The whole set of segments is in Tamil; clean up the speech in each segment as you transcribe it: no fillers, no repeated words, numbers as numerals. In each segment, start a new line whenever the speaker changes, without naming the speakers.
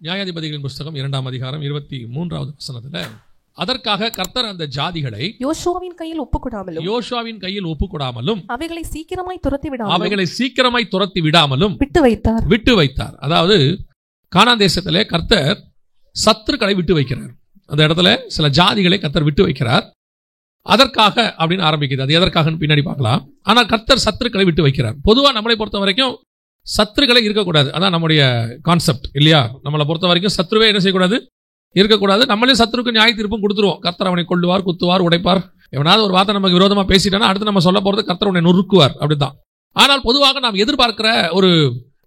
நியாயாதிபதிகளின் புஸ்தகம் 2ஆம் அதிகாரம் 23வது வசனத்துல, அதற்காக கர்த்தர் அந்த ஜாதிகளை
யோசுவாவின் கையில் ஒப்புக்கொடாமலும்
அவைகளை சீக்கிரமாய் துரத்தி விடாமலும் விட்டு வைத்தார். அதாவது கானான் தேசத்திலே கர்த்தர் சத்துருக்களை விட்டு வைக்கிறார். அந்த இடத்துல சில ஜாதிகளை கர்த்தர் விட்டு வைக்கிறார். அதற்காக அப்படின்னு ஆரம்பிக்குது. அது எதற்காகன்னு பின்னாடி பார்க்கலாம். ஆனால் கர்த்தர் சத்துருக்களை விட்டு வைக்கிறார். பொதுவாக நம்மளை பொறுத்த வரைக்கும் சத்துருக்களை இருக்கக்கூடாது. அதான் நம்முடைய கான்செப்ட் இல்லையா? நம்மளை பொறுத்த வரைக்கும் சத்துருவே என்ன செய்யக்கூடாது, இருக்கக்கூடாது. நம்மளே சத்துருக்கு நியாய தீர்ப்பும் கொடுத்துருவோம். கர்த்தர் அவனை கொள்ளுவார், குத்துவார், உடைப்பார். எவனாவது ஒரு வார்த்தை நமக்கு விரோதமா பேசிட்டானா அடுத்து நம்ம சொல்ல போறது கர்த்தர் உன்னை நொறுக்குவார், அப்படிதான். ஆனால் பொதுவாக நாம் எதிர்பார்க்கிற ஒரு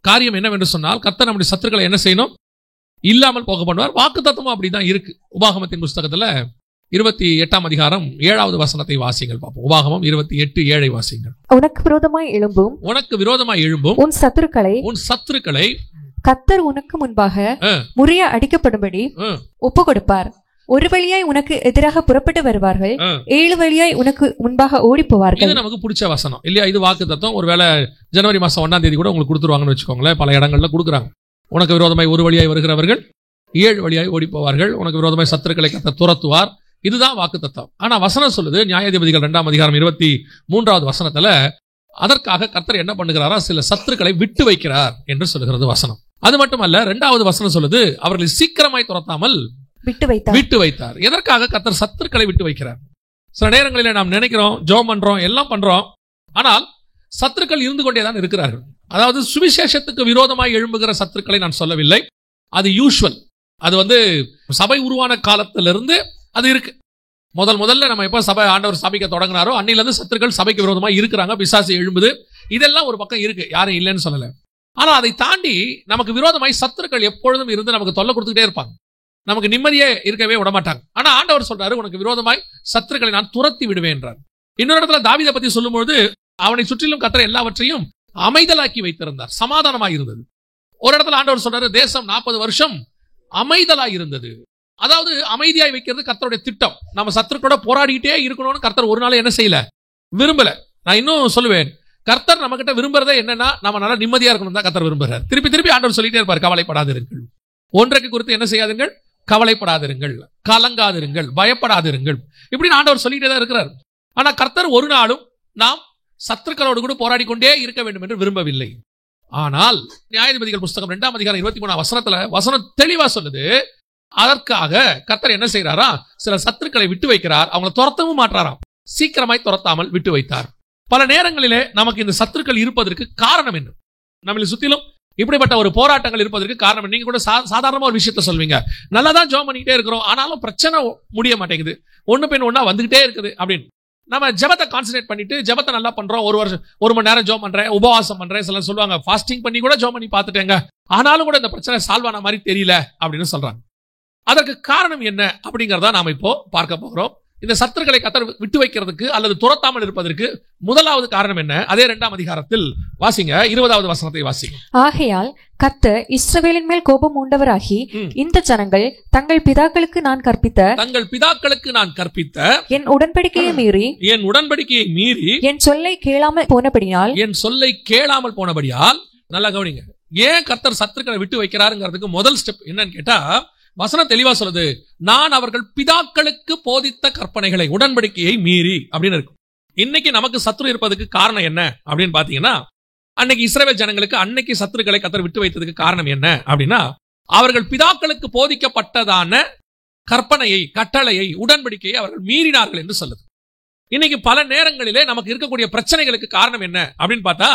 காரியம் என்னவென்று சொன்னால், கர்த்தர் நம்முடைய சத்துருக்களை என்ன செய்யணும், இல்லாமல் போக பண்ணுவார். வாக்கு தத்துவம் அப்படிதான் இருக்கு. உபாகமத்தின் புஸ்தகத்துல 28ஆம் அதிகாரம் 7வது வசனத்தை வாசிங்கள் பார்ப்போம். உபாகமம் 28:7 வாசிங்கள்.
உனக்கு விரோதமாய் எழும்பும் உன்
சத்துருக்களை
கர்த்தர் உனக்கு முன்பாக முறிய அடிக்கப்படும்படி ஒப்பு கொடுப்பார். ஒரு வழியாய் உனக்கு எதிராக புறப்பட்டு வருவார்கள், 7 வழியாய் உனக்கு முன்பாக ஓடி போவார்கள்.
இது நமக்கு பிடிச்ச வசனம் இல்லையா? இது வாக்கு தத்துவம். ஒருவேளை ஜனவரி மாசம் 1ஆம் தேதி கூட உங்களுக்கு கொடுத்துருவாங்கன்னு வச்சுக்கோங்களேன். பல இடங்கள்ல கொடுக்குறாங்க. உனக்கு விரோதமாய் ஒரு வழியாய் வருகிறவர்கள் 7 வழியாய் ஓடி போவார்கள், உனக்கு விரோதமாய் சத்துருக்களை கர்த்தர் துரத்துவார். இதுதான் வாக்கு தத்துவம். ஆனா வசனம் சொல்லுது, நியாயாதிபதிகள் 2ஆம் அதிகாரம் 23வது வசனத்துல, அதற்காக கர்த்தர் என்ன பண்ணுகிறாரா, சில சத்துருக்களை விட்டு வைக்கிறார் என்று சொல்லுகிறது வசனம். அது மட்டுமல்ல, 2வது வசனம் சொல்லுது, அவர்களை சீக்கிரமாய் துரத்தாமல் விட்டு வைத்தார். எதற்காக கர்த்தர் சத்துருக்களை விட்டு வைக்கிறார்? சில நேரங்களில் நாம் நினைக்கிறோம், ஜெபம் பண்றோம், எல்லாம் பண்றோம், ஆனால் சத்துருக்கள் இருந்து கொண்டேதான் இருக்கிறார்கள். அதாவது சுவிசேஷத்துக்கு விரோதமாய் எழும்புகிற சத்துருக்களை நான் சொல்லவில்லை. அது யூசுவல். அது சபை உருவான காலத்திலிருந்து அது இருக்கு. முதல்ல நம்ம எப்ப சபை ஆண்டவர் சபைக்க தொடங்கினாரோ அன்னிலிருந்து சத்துருக்கள் சபைக்கு விரோதமா இருக்கிறாங்க. பிசாசு எழும்புது. இதெல்லாம் ஒரு பக்கம் இருக்கு, யாரும் இல்லைன்னு சொல்லல. ஆனா அதை தாண்டி நமக்கு விரோதமாய் சத்துருக்கள் எப்பொழுதும் இருந்து நமக்கு தொல்லை கொடுத்துக்கிட்டே இருப்பாங்க. நமக்கு நிம்மதியே இருக்கவே விடமாட்டாங்க. ஆனா ஆண்டவர் சொல்றாரு, உனக்கு விரோதமாய் சத்துருக்களை நான் துரத்தி விடுவேன் என்றார். இன்னொரு இடத்துல தாவீதை பத்தி சொல்லும்போது, அவனை சுற்றிலும் கர்த்தர் எல்லாவற்றையும் அமைதலாக்கி வைத்திருந்தார், சமாதானமாய் இருந்தது. ஒரு இடத்துல ஆண்டவர் சொல்றாரு, தேசம் 40 வருஷம் அமைதலாய் இருந்தது. அதாவது அமைதியாய் வைக்கிறது கர்த்தருடைய திட்டம். நம்ம சத்துருக்களோட போராடிக்கிட்டே இருக்கணும்னு கர்த்தர் ஒரு நாள் என்ன செய்யல, விரும்பல. நான் இன்னும் சொல்லுவேன், கர்த்தர் நம்ம கிட்ட விரும்புறதே என்னன்னா, நம்ம நல்லா நிம்மதியா இருக்கணும் தான் கர்த்தர் விரும்புறார். திருப்பி ஆண்டவர் சொல்லிட்டே இருப்பார், கவலைப்படாதிருங்கள், ஒன்றைக்கு குறித்து என்ன செய்யாதுங்கள், கவலைப்படாதிருங்கள், கலங்காதிருங்கள், பயப்படாதிருங்கள், இப்படின்னு ஆண்டவர் சொல்லிட்டே தான் இருக்கிறார். ஆனா கர்த்தர் ஒரு நாளும் நாம் சத்துருக்களோடு கூட போராடி கொண்டே இருக்க வேண்டும் என்று விரும்பவில்லை. ஆனால் நியாயாதிபதிகள் புஸ்தகம் 2ஆம் அதிகாரம் 23ஆம் வசனத்துல வசனம் தெளிவா சொல்லுது, அதற்காக கர்த்தர் என்ன செய்யறாரா, சில சத்துருக்களை விட்டு வைக்கிறார். அவங்களை துரத்தவும் மாற்றாராம், சீக்கிரமாய் துரத்தாமல் விட்டு வைத்தார். பல நேரங்களிலே நமக்கு இந்த சத்துருக்கள் இருப்பதற்கு காரணம் என்ன? நம்மளை சுத்திலும் இப்படிப்பட்ட ஒரு போராட்டங்கள் இருப்பதற்கு காரணம். நீங்க கூட சாதாரணமா ஒரு விஷயத்த சொல்வீங்க, நல்லாதான் ஜெபம் பண்ணிக்கிட்டே இருக்கிறோம், ஆனாலும் பிரச்சனை முடிய மாட்டேங்குது, ஒண்ணு பின் ஒண்ணா வந்துகிட்டே இருக்குது அப்படின்னு. நம்ம ஜெபத்தை கான்சன்ட்ரேட் பண்ணிட்டு ஜெபத்தை நல்லா பண்றோம், 1 மணி நேரம் ஜெபம் பண்றேன், உபவாசம் பண்றேன், சிலர் சொல்லுவாங்க ஃபாஸ்டிங் பண்ணி கூட ஜெபம் பண்ணி பார்த்துட்டேங்க, ஆனாலும் கூட இந்த பிரச்சனை சால்வ் ஆன மாதிரி தெரியல அப்படின்னு சொல்றாங்க. அதற்கு காரணம் என்ன அப்படிங்கறத நாம இப்போ பார்க்க போகிறோம். இந்த சத்துருக்களை கர்த்தர் விட்டு வைக்கிறதுக்கு அல்லது துரத்தாமல் இருப்பதற்கு முதலாவது காரணம் என்ன? அதே 2ஆம் அதிகாரத்தில் வாசிங்க, 20வது வசனத்தை வாசிங்க.
ஆகையால் கர்த்தர் இஸ்ரவேலின் மேல் கோபம் உண்டவராகி, இந்த ஜனங்கள் தங்கள் பிதாக்களுக்கு நான் கற்பித்த என் உடன்படிக்கையை மீறி என் சொல்லை கேளாமல் போனபடியால் நல்லா கவனிங்க. ஏன் கர்த்தர் சத்துருக்களை விட்டு வைக்கிறாருங்கிறதுக்கு முதல் ஸ்டெப் என்னன்னு கேட்டா, வசனம் தெளிவா சொல்லுது, நான் அவர்கள் பிதாக்களுக்கு போதித்த கற்பனைகளை, உடன்படிக்கையை மீறி அப்படின்னு இருக்கும். இன்னைக்கு நமக்கு சத்துரு இருப்பதற்கு காரணம் என்ன அப்படின்னு பாத்தீங்கன்னா, அன்னைக்கு இஸ்ரவேல் ஜனங்களுக்கு அன்னைக்கு சத்துருக்களை கர்த்தர் விட்டு வைத்ததுக்கு காரணம் என்ன அப்படின்னா, அவர்கள் பிதாக்களுக்கு போதிக்கப்பட்டதான கற்பனையை, கட்டளையை, உடன்படிக்கையை அவர்கள் மீறினார்கள் என்று சொல்லுது. இன்னைக்கு பல நேரங்களிலே நமக்கு இருக்கக்கூடிய பிரச்சனைகளுக்கு காரணம் என்ன அப்படின்னு பார்த்தா,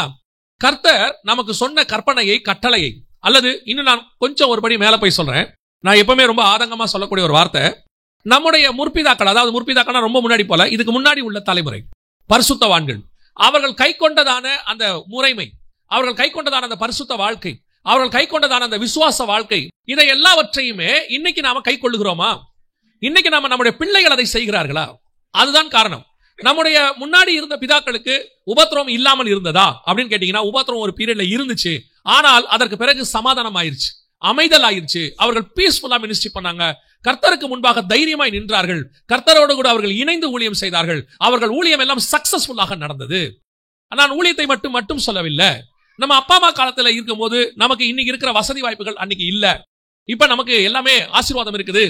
கர்த்தர் நமக்கு சொன்ன கற்பனையை, கட்டளையை, அல்லது இன்னும் நான் கொஞ்சம் ஒருபடி மேல போய் சொல்றேன். நான் எப்பவுமே ரொம்ப ஆதங்கமா சொல்லக்கூடிய ஒரு வார்த்தை, நம்முடைய முற்பிதாக்கள், அதாவது முற்பிதாக்கள் ரொம்ப முன்னாடி போல, இதுக்கு முன்னாடி உள்ள தலைமுறை பரிசுத்தவான்கள், அவர்கள் கை கொண்டதான அந்த முறைமை, அவர்கள் கை கொண்டதான அந்த பரிசுத்த வாழ்க்கை, அவர்கள் கை கொண்டதான அந்த விசுவாச வாழ்க்கை, இதை எல்லாவற்றையுமே இன்னைக்கு நாம கை கொள்ளுகிறோமா? இன்னைக்கு நாம நம்முடைய பிள்ளைகள் அதை செய்கிறார்களா? அதுதான் காரணம். நம்முடைய முன்னாடி இருந்த பிதாக்களுக்கு உபத்திரவம் இல்லாமல் இருந்ததா அப்படின்னு கேட்டீங்கன்னா, உபத்திரவம் ஒரு பீரியட்ல இருந்துச்சு, ஆனால் அதற்கு பிறகு சமாதானம் ஆயிருச்சு, அமைதல் ஆயிருச்சு. அவர்கள் பீஸ்ஃபுல்லா மினிஸ்ட்ரி பண்ணாங்க, கர்த்தருக்கு முன்பாக தைரியமாய் நின்றார்கள், கர்த்தரோடு கூட அவர்கள் இணைந்து ஊழியம் செய்தார்கள், அவர்கள் ஊழியம் எல்லாம் சக்சஸ்ஃபுல்லாக நடந்தது. நான் ஊழியத்தை மட்டும் சொல்லவில்லை. நம்ம அப்பா அம்மா காலத்துல இருக்கும் போது நமக்கு இன்னைக்கு இருக்கிற வசதி வாய்ப்புகள் அன்னைக்கு இல்ல. இப்ப நமக்கு எல்லாமே ஆசீர்வாதம் இருக்குது.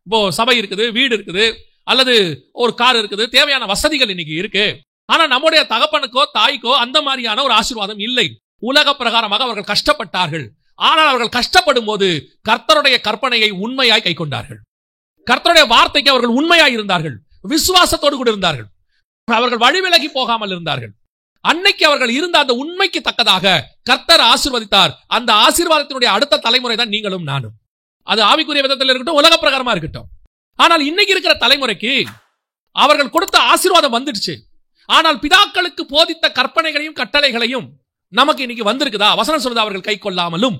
இப்போ சபை இருக்குது, வீடு இருக்குது, அல்லது ஒரு கார் இருக்குது, தேவையான வசதிகள் இன்னைக்கு இருக்கு. ஆனா நம்முடைய தகப்பனுக்கோ தாய்க்கோ அந்த மாதிரியான ஒரு ஆசீர்வாதம் இல்லை. உலக பிரகாரமாக அவர்கள் கஷ்டப்பட்டார்கள். ஆனால் அவர்கள் கஷ்டப்படும் போது கர்த்தருடைய கற்பனையை உண்மையாய் கை கொண்டார்கள். கர்த்தருடைய வார்த்தைக்கு அவர்கள் உண்மையாய் இருந்தார்கள். விசுவாசத்தோடு கூட இருந்தார்கள். அவர்கள் வழிவிலகி போகாமல் இருந்தார்கள். அன்னைக்கு அவர்கள் இருந்த அந்த உண்மைக்கு தக்கதாக கர்த்தர் ஆசீர்வதித்தார். அந்த ஆசீர்வாதத்தினுடைய அடுத்த தலைமுறை தான் நீங்களும் நானும். அது ஆவிக்குரிய விதத்தில் இருக்கட்டும், உலக பிரகாரமா இருக்கட்டும். ஆனால் இன்னைக்கு இருக்கிற தலைமுறைக்கு அவர்கள் கொடுத்த ஆசீர்வாதம் வந்துடுச்சு. ஆனால் பிதாக்களுக்கு போதித்த கற்பனைகளையும் கட்டளைகளையும் நமக்கு இன்னைக்கு வந்திருக்குதா? வசனம் சொல்றது அவர்கள் கை கொள்ளாமலும்.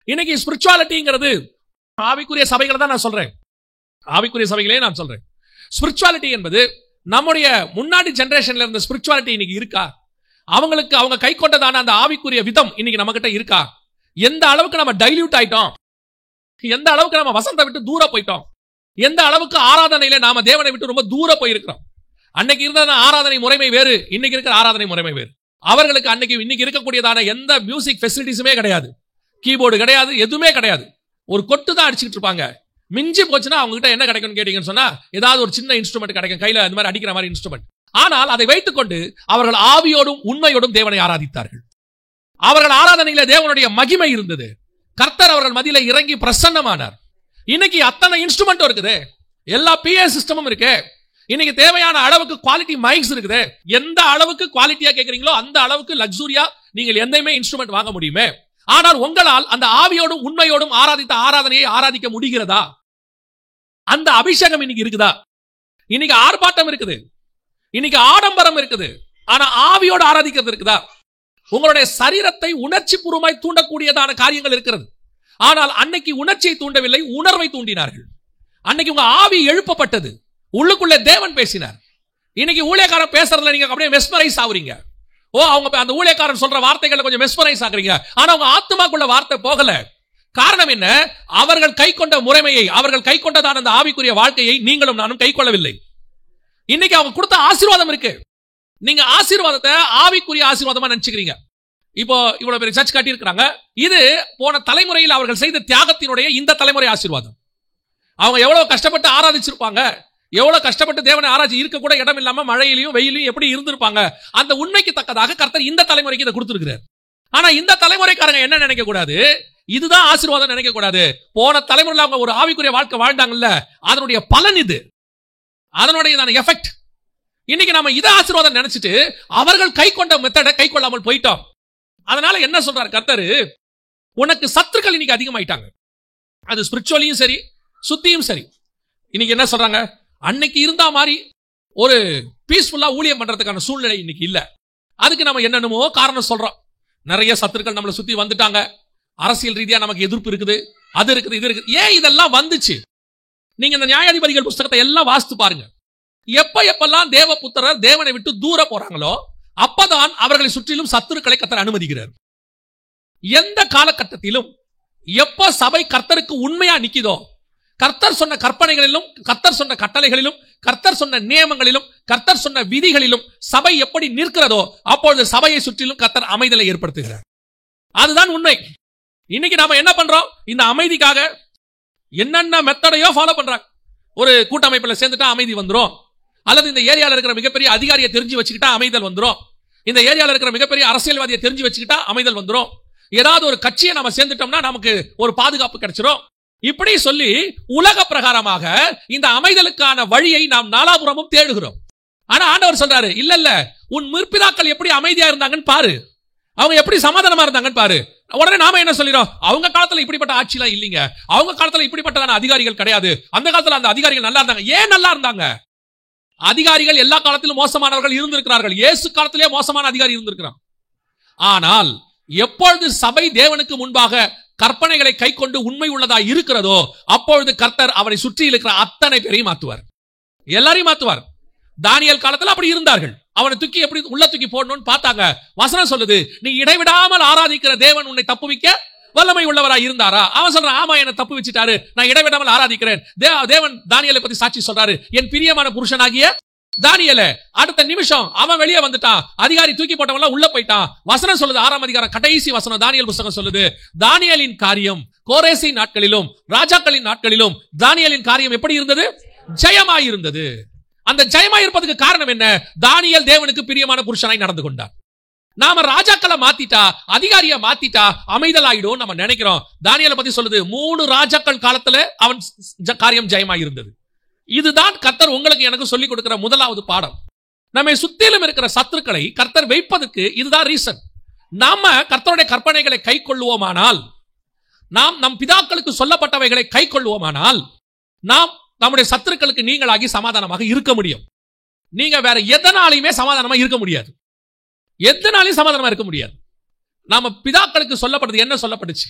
இன்னைக்கு ஸ்பிரிச்சுவாலிட்டிங்கிறது ஆவிக்குரிய சபைகளை தான் நான் சொல்றேன். ஆவிக்குரிய சபைகளே நான் சொல்றேன். ஸ்பிரிச்சுவாலிட்டி என்பது நம்முடைய முன்னாடி ஜெனரேஷன்ல இருந்த ஸ்பிரிச்சுவாலிட்டி இன்னைக்கு இருக்கா? அவங்களுக்கு அவங்க கை கொண்டதான அந்த ஆவிக்குரிய விதம் இன்னைக்கு நம்ம கிட்ட இருக்கா? எந்த அளவுக்கு நம்ம டைல்யூட் ஆயிட்டோம், எந்த அளவுக்கு நம்ம வசனத்தை விட்டு தூர போயிட்டோம், எந்த அளவுக்கு ஆராதனையில நாம தேவனை விட்டு ரொம்ப தூர போயிருக்கிறோம். அன்னைக்கு இருந்த ஆராதனை முறைமை வேறு, இன்னைக்கு இருக்கிற ஆராதனை முறைமை வேறு. அவர்களுக்கு அன்னைக்கு இன்னைக்கு இருக்கக்கூடியதான எந்த மியூசிக் ஃபெசிலிட்டிஸுமே கிடையாது, கீபோர்டு கிடையாது, எதுவுமே கிடையாது. ஒரு கொட்டு தான் அடிச்சுட்டு இருப்பாங்க. மிஞ்சி போச்சுன்னா அவங்க கிட்ட என்ன கிடைக்கும்னு கேட்டீங்கன்னு சொன்னா ஏதாவது ஒரு சின்ன இன்ஸ்ட்ருமெண்ட் கிடைக்கும், கையில அந்த மாதிரி அடிக்கிற மாதிரி இன்ஸ்ட்ருமெண்ட். ஆனால் அதை வைத்துக் கொண்டு அவர்கள் ஆவியோடும் உண்மையோடும் தேவனை ஆராதித்தார்கள். அவர்கள் ஆராதனையில தேவனுடைய மகிமை இருந்தது. கர்த்தர் அவர்கள் மத்தியில இறங்கி பிரசன்னமானார். இன்னைக்கு அத்தனை இன்ஸ்ட்ருமெண்ட் இருக்குது, எல்லா PA சிஸ்டமும் இருக்கு. இன்னைக்கு தேவையான அளவுக்கு குவாலிட்டி மைக்ஸ் இருக்குது. எந்த அளவுக்கு குவாலிட்டியா கேட்கறீங்களோ அந்த அளவுக்கு லக்ஸூரியா நீங்கள் எந்தையுமே இன்ஸ்ட்ருமெண்ட் வாங்க முடியுமே. ஆனால் உங்களால் அந்த ஆவியோடும் உண்மையோடும் ஆராதித்த ஆராதனையை ஆராதிக்க முடிகிறதா? அந்த அபிஷேகம் இன்னைக்கு இருக்குதா? இன்னைக்கு ஆர்ப்பாட்டம் இருக்குது, இன்னைக்கு ஆடம்பரம் இருக்குது, ஆனா ஆவியோடு ஆராதிக்கிறது இருக்குதா? உங்களுடைய சரீரத்தை உணர்ச்சி பூர்வமாய் தூண்டக்கூடியதான காரியங்கள் இருக்கிறது. ஆனால் அன்னைக்கு உணர்ச்சியை தூண்டவில்லை, உணர்வை தூண்டினார்கள். அன்னைக்கு உங்க ஆவி எழுப்பப்பட்டது, உள்ளுக்குள்ளே தேவன் பேசினார். இன்னைக்கு ஊழியக்காரன் பேசுறதுல நீங்க அப்படியே மெஸ்மரைஸ் ஆகுறீங்க. அவங்க அந்த ஊழியக்காரன் சொல்ற வார்த்தைகளை கொஞ்சம் மெஸ்மரைஸ் ஆகுறீங்க. ஆனா உங்க ஆத்மாக்குள்ள வார்த்தை போகல. காரணம் என்ன? அவர்கள் கை கொண்ட முறைமையை, அவர்கள் கை கொண்டதான அந்த ஆவிக்குரிய வாழ்க்கையை நீங்களும் நானும் கை கொள்ளவில்லை. இன்னைக்கு அவங்க கொடுத்த ஆசீர்வாதம் இருக்கு, நீங்க ஆசீர்வாதத்தை ஆவிக்குரிய ஆசீர்வாதமா நினைச்சுக்கிறீங்க. இப்போ இவ்வளவு பெரிய சர்ச் கட்டி இருக்கிறாங்க, இது போன தலைமுறையில் அவர்கள் செய்த தியாகத்தினுடைய இந்த தலைமுறை ஆசீர்வாதம். அவங்க எவ்வளவு கஷ்டப்பட்டு ஆராதிச்சிருப்பாங்க, எவ்வளவு கஷ்டப்பட்டு தேவனை ஆராய்ச்சி இருக்க கூட இடம் இல்லாம மழையிலையும் வெயிலையும் எப்படி இருந்திருப்பாங்க. அந்த உண்மைக்கு தக்கதாக கர்த்தர் இந்த தலைமுறைக்கு இதை கொடுத்திருக்கிறார். ஆனா இந்த தலைமுறைக்காரங்க என்ன நினைக்க கூடாது? இதுதான் ஆசீர்வாதம் நினைக்க கூடாது. போன தலைமுறையில் அவங்க ஒரு ஆவிக்குரிய வாழ்க்கை வாழ்ந்தாங்கல்ல, அதனுடைய பலன் இது, அதனுடைய எஃபெக்ட். இன்னைக்கு நாம இதை ஆசீர்வாதம் நினைச்சிட்டு அவர்கள் கை கொண்ட மெத்தடை கை கொள்ளாமல் போயிட்டோம். அதனால என்ன சொல்றாரு கர்த்தர்? உனக்கு சத்துருக்கள் இன்னைக்கு அதிகமாயிட்டாங்க. அது ஸ்பிரிச்சுவலியும் சரி, சுத்தியும் சரி. இன்னைக்கு என்ன சொல்றாங்க? அன்னைக்கு இருந்தா மாதிரி ஒரு பீஸ்ஃபுல்லா ஊழியம் பண்றதுக்கான சூழ்நிலை இன்னைக்கு இல்ல. அதுக்கு நம்ம என்னென்னமோ காரணம் சொல்றோம். நிறைய சத்துருக்கள் நம்மளை சுத்தி வந்துட்டாங்க, அரசியல் ரீதியா நமக்கு எதிர்ப்பு இருக்குது, அது இருக்குது, இது இருக்குது. ஏன் இதெல்லாம் வந்துச்சு? நீங்க இந்த நியாயாதிபதிகள் புஸ்தகத்தை எல்லாம் வாசித்து பாருங்க. எப்பெல்லாம் தேவபுத்திரர் தேவனை விட்டு தூர போறாங்களோ அப்பதான் அவர்களை சுற்றிலும் சத்துருக்களை கர்த்தர் அனுமதிக்கிறார். எந்த காலகட்டத்திலும் எப்ப சபை கர்த்தருக்கு உண்மையா நிக்குதோ, கர்த்தர் சொன்ன கற்பனைகளிலும், கர்த்தர் சொன்ன கட்டளைகளிலும், கர்த்தர் சொன்ன நியமங்களிலும், கர்த்தர் சொன்ன விதிகளிலும் சபை எப்படி நிற்கிறதோ அப்பொழுது சபையை சுற்றிலும் கர்த்தர் அமைதலை ஏற்படுத்துகிறார். அதுதான் உண்மை. இன்னைக்கு நாம என்ன பண்றோம்? இந்த அமைதிக்காக என்னென்ன மெத்தடையோ ஃபாலோ பண்றாங்க. ஒரு கூட்டமைப்புல சேர்ந்துட்டா அமைதி வந்துரும், அல்லது இந்த ஏரியால இருக்கிற மிகப்பெரிய அதிகாரியை தெரிஞ்சு வச்சுக்கிட்டா அமைதல் வந்துரும், இந்த ஏரியால இருக்கிற மிகப்பெரிய அரசியல்வாதியை தெரிஞ்சு வச்சுக்கிட்டா அமைதல் வந்துரும், ஏதாவது ஒரு கட்சியை நம்ம சேர்ந்துட்டோம்னா நமக்கு ஒரு பாதுகாப்பு கிடைச்சிரும். இப்படி சொல்லி உலக பிரகாரமாக இந்த அமைதலுக்கான வழியை நாம் நாலாபுரமும் தேடுகிறோம். ஆனா ஆண்டவர் சொல்றாரு, இல்ல இல்ல, உன் முற்பிதாக்கள் எப்படி அமைதியா இருந்தாங்கன்னு பாரு, அவங்க எப்படி சமாதானமா இருந்தாங்கன்னு பாரு. உடனே நாம என்ன சொல்லிடும்? அவங்க காலத்துல இப்படிப்பட்ட ஆட்சி எல்லாம் இல்லீங்க, அவங்க காலத்துல இப்படிப்பட்டதான அதிகாரிகள் கிடையாது, அந்த காலத்துல அந்த அதிகாரிகள் நல்லா இருந்தாங்க. ஏன் நல்லா இருந்தாங்க? அதிகாரிகள் எல்லா காலத்திலும் மோசமானவர்கள் இருந்திருக்கிறார்கள். இயேசு காலத்திலே மோசமான அதிகாரி இருந்திருக்கிறான். ஆனால் எப்பொழுது சபை தேவனுக்கு முன்பாக கற்பனைகளை கை கொண்டு உண்மை உள்ளதா இருக்கிறதோ அப்பொழுது கர்த்தர் அவரை சுற்றி இருக்கிற அத்தனை பேரையும் மாத்துவார், எல்லாரையும் மாத்துவார். தானியேல் காலத்துல அப்படி இருந்தார்கள். அவனை தூக்கி எப்படி உள்ள தூக்கி போடணும்னு பார்த்தாங்க. வசனம் சொல்லுது, நீ இடைவிடாமல் ஆராதிக்கிற தேவன் உன்னை தப்புவிக்க வல்லமை உள்ளவரா இருந்தாரா? அவன் சொல்றான், ஆமா, என்ன தப்பு வச்சுட்டாரு, நான் இடைவிடாமல் ஆராதிக்கிறேன். தேவன் தானியேலை பத்தி சாட்சி சொல்றாரு, என் பிரியமான புருஷனாகிய தானியேல அடுத்த நிமிஷம் அவன் வெளியே வந்துட்டான், அதிகாரி தூக்கி போட்டவன் உள்ள போயிட்டான். வசனம் சொல்லுது, 6ஆம் அதிகாரம் கடைசி வசனம் தானியேல் புத்தகம் சொல்லுது, தானியேலின் காரியம் கோரேசின் நாட்களிலும் ராஜாக்களின் நாட்களிலும் தானியேலின் காரியம் எப்படி இருந்தது? ஜெயமாய் இருந்தது. அந்த ஜெயமாய் இருப்பதற்கு காரணம் என்ன? தானியேல் தேவனுக்கு பிரியமான புருஷனாய் நடந்து கொண்டார். நாம ராஜாக்களை மாத்திட்டா, அதிகாரியா மாத்திட்டா அமைதலாயிடும் நம்ம நினைக்கிறோம். தானியேலை பத்தி சொல்லுது, 3 ராஜாக்கள் காலத்துல அவன் காரியம் ஜெயமாய் இருந்தது. இதுதான் கர்த்தர் உங்களுக்கு எனக்கு சொல்லிக் கொடுக்கிற முதலாவது பாடம். நம்மை சுத்திலும் இருக்கிற சத்துருக்களை கர்த்தர் வைப்பதற்கு இதுதான் ரீசன். நாம கர்த்தருடைய கற்பனைகளை கை கொள்ளுவோமானால், நாம் நம் பிதாக்களுக்கு சொல்லப்பட்டவைகளை கை கொள்ளுவோமானால், நாம் நம்முடைய சத்துருக்களுக்கு நீங்களாகி சமாதானமாக இருக்க முடியும். நீங்க வேற எதனாலையுமே சமாதானமா இருக்க முடியாது. எதனாலையும் சமாதானமா இருக்க முடியாது. நாம பிதாக்களுக்கு சொல்லப்பட்டது என்ன சொல்லப்பட்டுச்சு?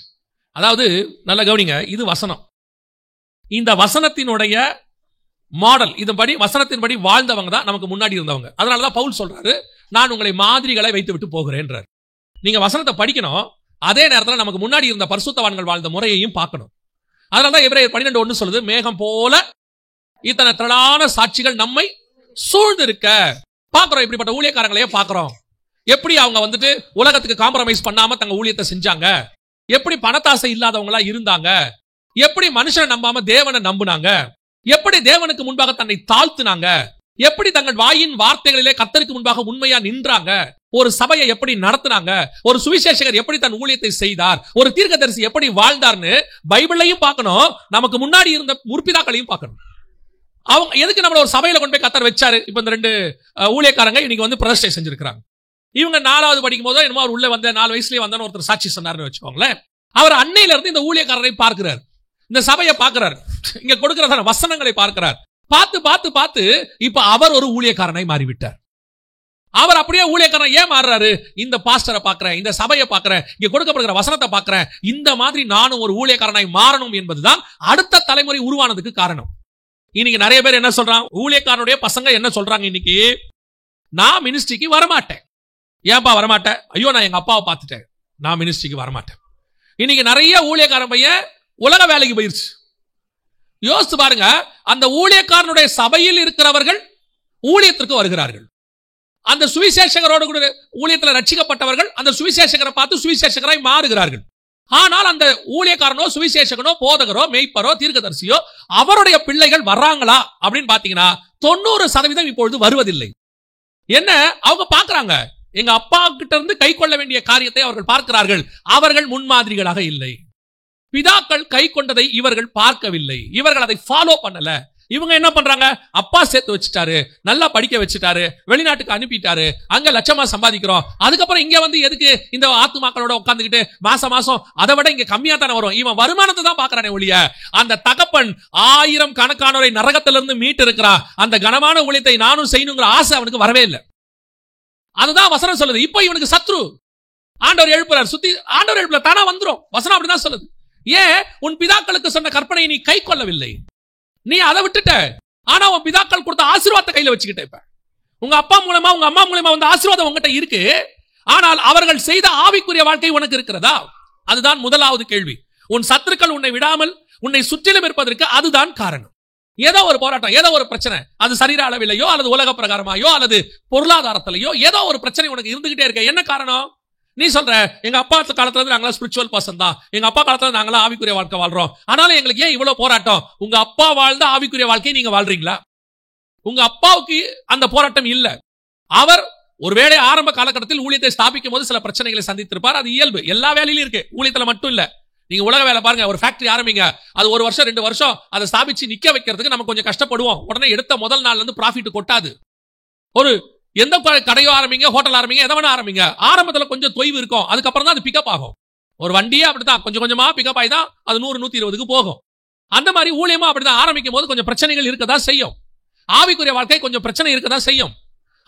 அதாவது நல்ல கவனிங்க, இது வசனம். இந்த வசனத்தினுடைய மாடல், இதன்படி வசனத்தின்படி வாழ்ந்தவங்க தான் நமக்கு முன்னாடி இருந்தவங்க. அதனாலதான் பவுல் சொல்றாரு, நான் உங்களை மாதிரிகளை வைத்து விட்டு போகிறேன்றார். நீங்க வசனத்தை படிக்கணும், அதே நேரத்தில் நமக்கு முன்னாடி இருந்த பரிசுத்தவான்கள் வாழ்ந்த முறையையும் பார்க்கணும். அதனாலதான் எபிரேயர் 12:1 சொல்லுது, மேகம் போல இத்தனை திரளான சாட்சிகள் நம்மை சூழ்ந்திருக்க. பார்க்கிறோம், இப்படிப்பட்ட ஊழியக்காரங்களையே பார்க்கிறோம். எப்படி அவங்க வந்துட்டு உலகத்துக்கு காம்ப்ரமைஸ் பண்ணாம தங்க ஊழியத்தை செஞ்சாங்க, எப்படி பணத்தாசை இல்லாதவங்களா இருந்தாங்க, எப்படி மனுஷனை நம்பாம தேவனை நம்புனாங்க, எப்படி தேவனுக்கு முன்பாக தன்னை தாழ்த்தினாங்க, எப்படி தங்கள் வாயின் வார்த்தைகளிலே கர்த்தருக்கு முன்பாக உண்மையா நின்றாங்க, ஒரு சபையை எப்படி நடத்தினாங்க, ஒரு சுவிசேஷகர் எப்படி தன் ஊழியத்தை செய்தார், ஒரு தீர்க்கதரிசி எப்படி வாழ்ந்தார்னு பைபிளையும் பார்க்கணும், நமக்கு முன்னாடி இருந்த முற்பிதாக்களையும் பார்க்கணும். அவங்க எதுக்கு நம்மள ஒரு சபையில கொண்டு போய் கர்த்தர் வச்சாரு? இப்ப இந்த 2 ஊழியக்காரங்க இன்னைக்கு வந்து பிரதிஷ்டை செஞ்சிருக்காங்க. இவங்க 4வது படிக்கும் போதோ என்னமோ அவர் உள்ள வந்த 4 வயசுலயே வந்தான்னு ஒருத்தர் சாட்சி சொன்னார்னு வச்சுக்கோங்களேன். அவர் அன்னையில இருந்து இந்த ஊழியக்காரரை பார்க்கிறார், இந்த சபையை பார்க்கிறார், இங்க கொடுக்கிற வசனங்களை பார்க்கிறார். பார்த்து பார்த்து பார்த்து இப்ப அவர் ஒரு ஊழியக்காரனாய் மாறிவிட்டார். அவர் அப்படியே ஊழியக்காரன் ஏன் மாறுறாரு? இந்த பாஸ்டரை பார்க்கிறேன், இந்த சபையை பார்க்கிறேன், இங்க கொடுக்கப்படுகிற வசனத்தை பார்க்கிறேன், இந்த மாதிரி நானும் ஒரு ஊழியக்காரனாய் மாறணும் என்பதுதான் அடுத்த தலைமுறை உருவானதுக்கு காரணம். இன்னைக்கு நிறைய பேர் என்ன சொல்றாங்க, ஊழியக்காரனுடைய பசங்க என்ன சொல்றாங்க, இன்னைக்கு நான் மினிஸ்ட்ரிக்கு வரமாட்டேன். ஏன்பா வரமாட்டேன்? ஐயோ நான் எங்க அப்பாவை பார்த்துட்டேன், நான் மினிஸ்ட்ரிக்கு வரமாட்டேன். இன்னைக்கு நிறைய ஊழியக்காரன் பையன் உலக வேலைக்கு போயிருச்சு. யோசித்து பாருங்க, அந்த ஊழியக்காரனுடைய சபையில் இருக்கிறவர்கள் ஊழியத்திற்கு வருகிறார்கள். அந்த சுவிசேஷகரோடு கூட ஊழியத்தில் ரட்சிக்கப்பட்டவர்கள் அந்த சுவிசேஷகரை பார்த்து சுவிசேஷகராய் மாறுகிறார்கள். ஆனால் அந்த ஊழியக்காரனோ சுவிசேஷகனோ போதகரோ மெய்ப்பரோ தீர்க்கதரிசியோ அவருடைய பிள்ளைகள் வர்றாங்களா அப்படின்னு பாத்தீங்கன்னா 90% இப்பொழுது வருவதில்லை. என்ன அவங்க பார்க்கிறாங்க, எங்க அப்பா கிட்ட இருந்து கை கொள்ள வேண்டிய காரியத்தை அவர்கள் பார்க்கிறார்கள். அவர்கள் முன்மாதிரிகளாக இல்லை. பிதாக்கள் கை கொண்டதை இவர்கள் பார்க்கவில்லை, இவர்கள் அதை ஃபாலோ பண்ணல. இவங்க என்ன பண்றாங்க, அப்பா சேர்த்து வச்சுட்டாரு, நல்லா படிக்க வச்சுட்டாரு, வெளிநாட்டுக்கு அனுப்பிட்டாரு, அங்க லட்சமா சம்பாதிக்கிறோம், அதுக்கப்புறம் இங்க வந்து எதுக்கு இந்த ஆத்துமாக்களோட உட்கார்ந்துகிட்டு மாசம் மாசம் அதை விட இங்க கம்மியா தானே வரும். இவன் வருமானத்தை தான் பாக்குறானே ஒழிய அந்த தகப்பன் 1000 கணக்கானோரை நரகத்திலிருந்து மீட்டு இருக்கிறா, அந்த கனமான ஊழியத்தை நானும் செய்யணுங்கிற ஆசை அவனுக்கு வரவே இல்லை. அதுதான் வசனம் சொல்லுது. இப்போ இவனுக்கு சத்ரு ஆண்டவர் எழுப்புறார், சுத்தி ஆண்டவர் எழுப்புல தானா வந்துரும். வசனம் அப்படிதான் சொல்லுது. ஏன் உன் பிதாக்களுக்கு சொன்ன கற்பனையை நீ கை கொள்ளவில்லை, நீ அதை விட்டுட்ட. ஆனா உன் பிதாக்கள் கொடுத்த ஆசீர்வாதத்தை கையில வச்சுக்கிட்ட. இப்ப உங்க அப்பா மூலமா உங்க அம்மா மூலமா வந்த ஆசீர்வாதம் உங்ககிட்ட இருக்கு, ஆனால் அவர்கள் செய்த ஆவிக்குரிய வாழ்க்கை உனக்கு இருக்கிறதா? அதுதான் முதலாவது கேள்வி. உன் சத்துருக்கள் உன்னை விடாமல் உன்னை சுற்றிலும் இருப்பதற்கு அதுதான் காரணம். ஏதோ ஒரு போராட்டம், ஏதோ ஒரு பிரச்சனை, அது சரீர அளவிலையோ அல்லது உலக பிரகாரமாயோ அல்லது பொருளாதாரத்திலேயோ ஏதோ ஒரு பிரச்சனை உனக்கு இருந்துகிட்டே இருக்க. என்ன காரணம்? நீ சொல்ற, எங்க அப்பா காலத்துல இருந்து நாங்களா ஸ்பிரிச்சுவல் பர்சன் தான், எங்க அப்பா காலத்துல நாங்களா ஆவிக்குரிய வாழ்க்கை வாழ்றோம், ஆனாலும் எங்களுக்கு ஏன் இவ்வளவு போராட்டம்? உங்க அப்பா வாழ்ந்த ஆவிக்குரிய வாழ்க்கையை நீங்க வாழ்றீங்களா? உங்க அப்பாவுக்கு அந்த போராட்டம் இல்ல. அவர் ஒருவேளை ஆரம்ப காலகட்டத்தில் ஊழியத்தை ஸ்தாபிக்கும் போது சில பிரச்சனைகளை சந்தித்திருப்பார், அது இயல்பு, எல்லா வேலையிலும் இருக்கு, ஊழியத்துல மட்டும் இல்ல. நீங்க உலக வேலை பாருங்க, ஒரு ஃபேக்டரி ஆரம்பிங்க, அது 1 வருஷம் 2 வருஷம் அதை ஸ்தாபிச்சு நிக்க வைக்கிறதுக்கு நம்ம கொஞ்சம் கஷ்டப்படுவோம். உடனே எடுத்த முதல் நாள்ல இருந்து ப்ராஃபிட் கொட்டாது. ஒரு எந்த கடையோ ஆரம்பிங்க, ஹோட்டல் ஆரம்பிங்க, எதை வேணா ஆரம்பிங்க, ஆரம்பத்துல கொஞ்சம் தொய்வு இருக்கும், அதுக்கப்புறம் தான் அது பிக்கப் ஆகும். ஒரு வண்டியே அப்படித்தான், கொஞ்சம் கொஞ்சமா பிக்கப் ஆகி தான் அது 100-120க்கு போகும். அந்த மாதிரி ஊழியமா அப்படிதான், ஆரம்பிக்கும் போது கொஞ்சம் பிரச்சனைகள் இருக்கதான் செய்யும். ஆவிக்குரிய வாழ்க்கை கொஞ்சம் பிரச்சனை இருக்கதான் செய்யும்.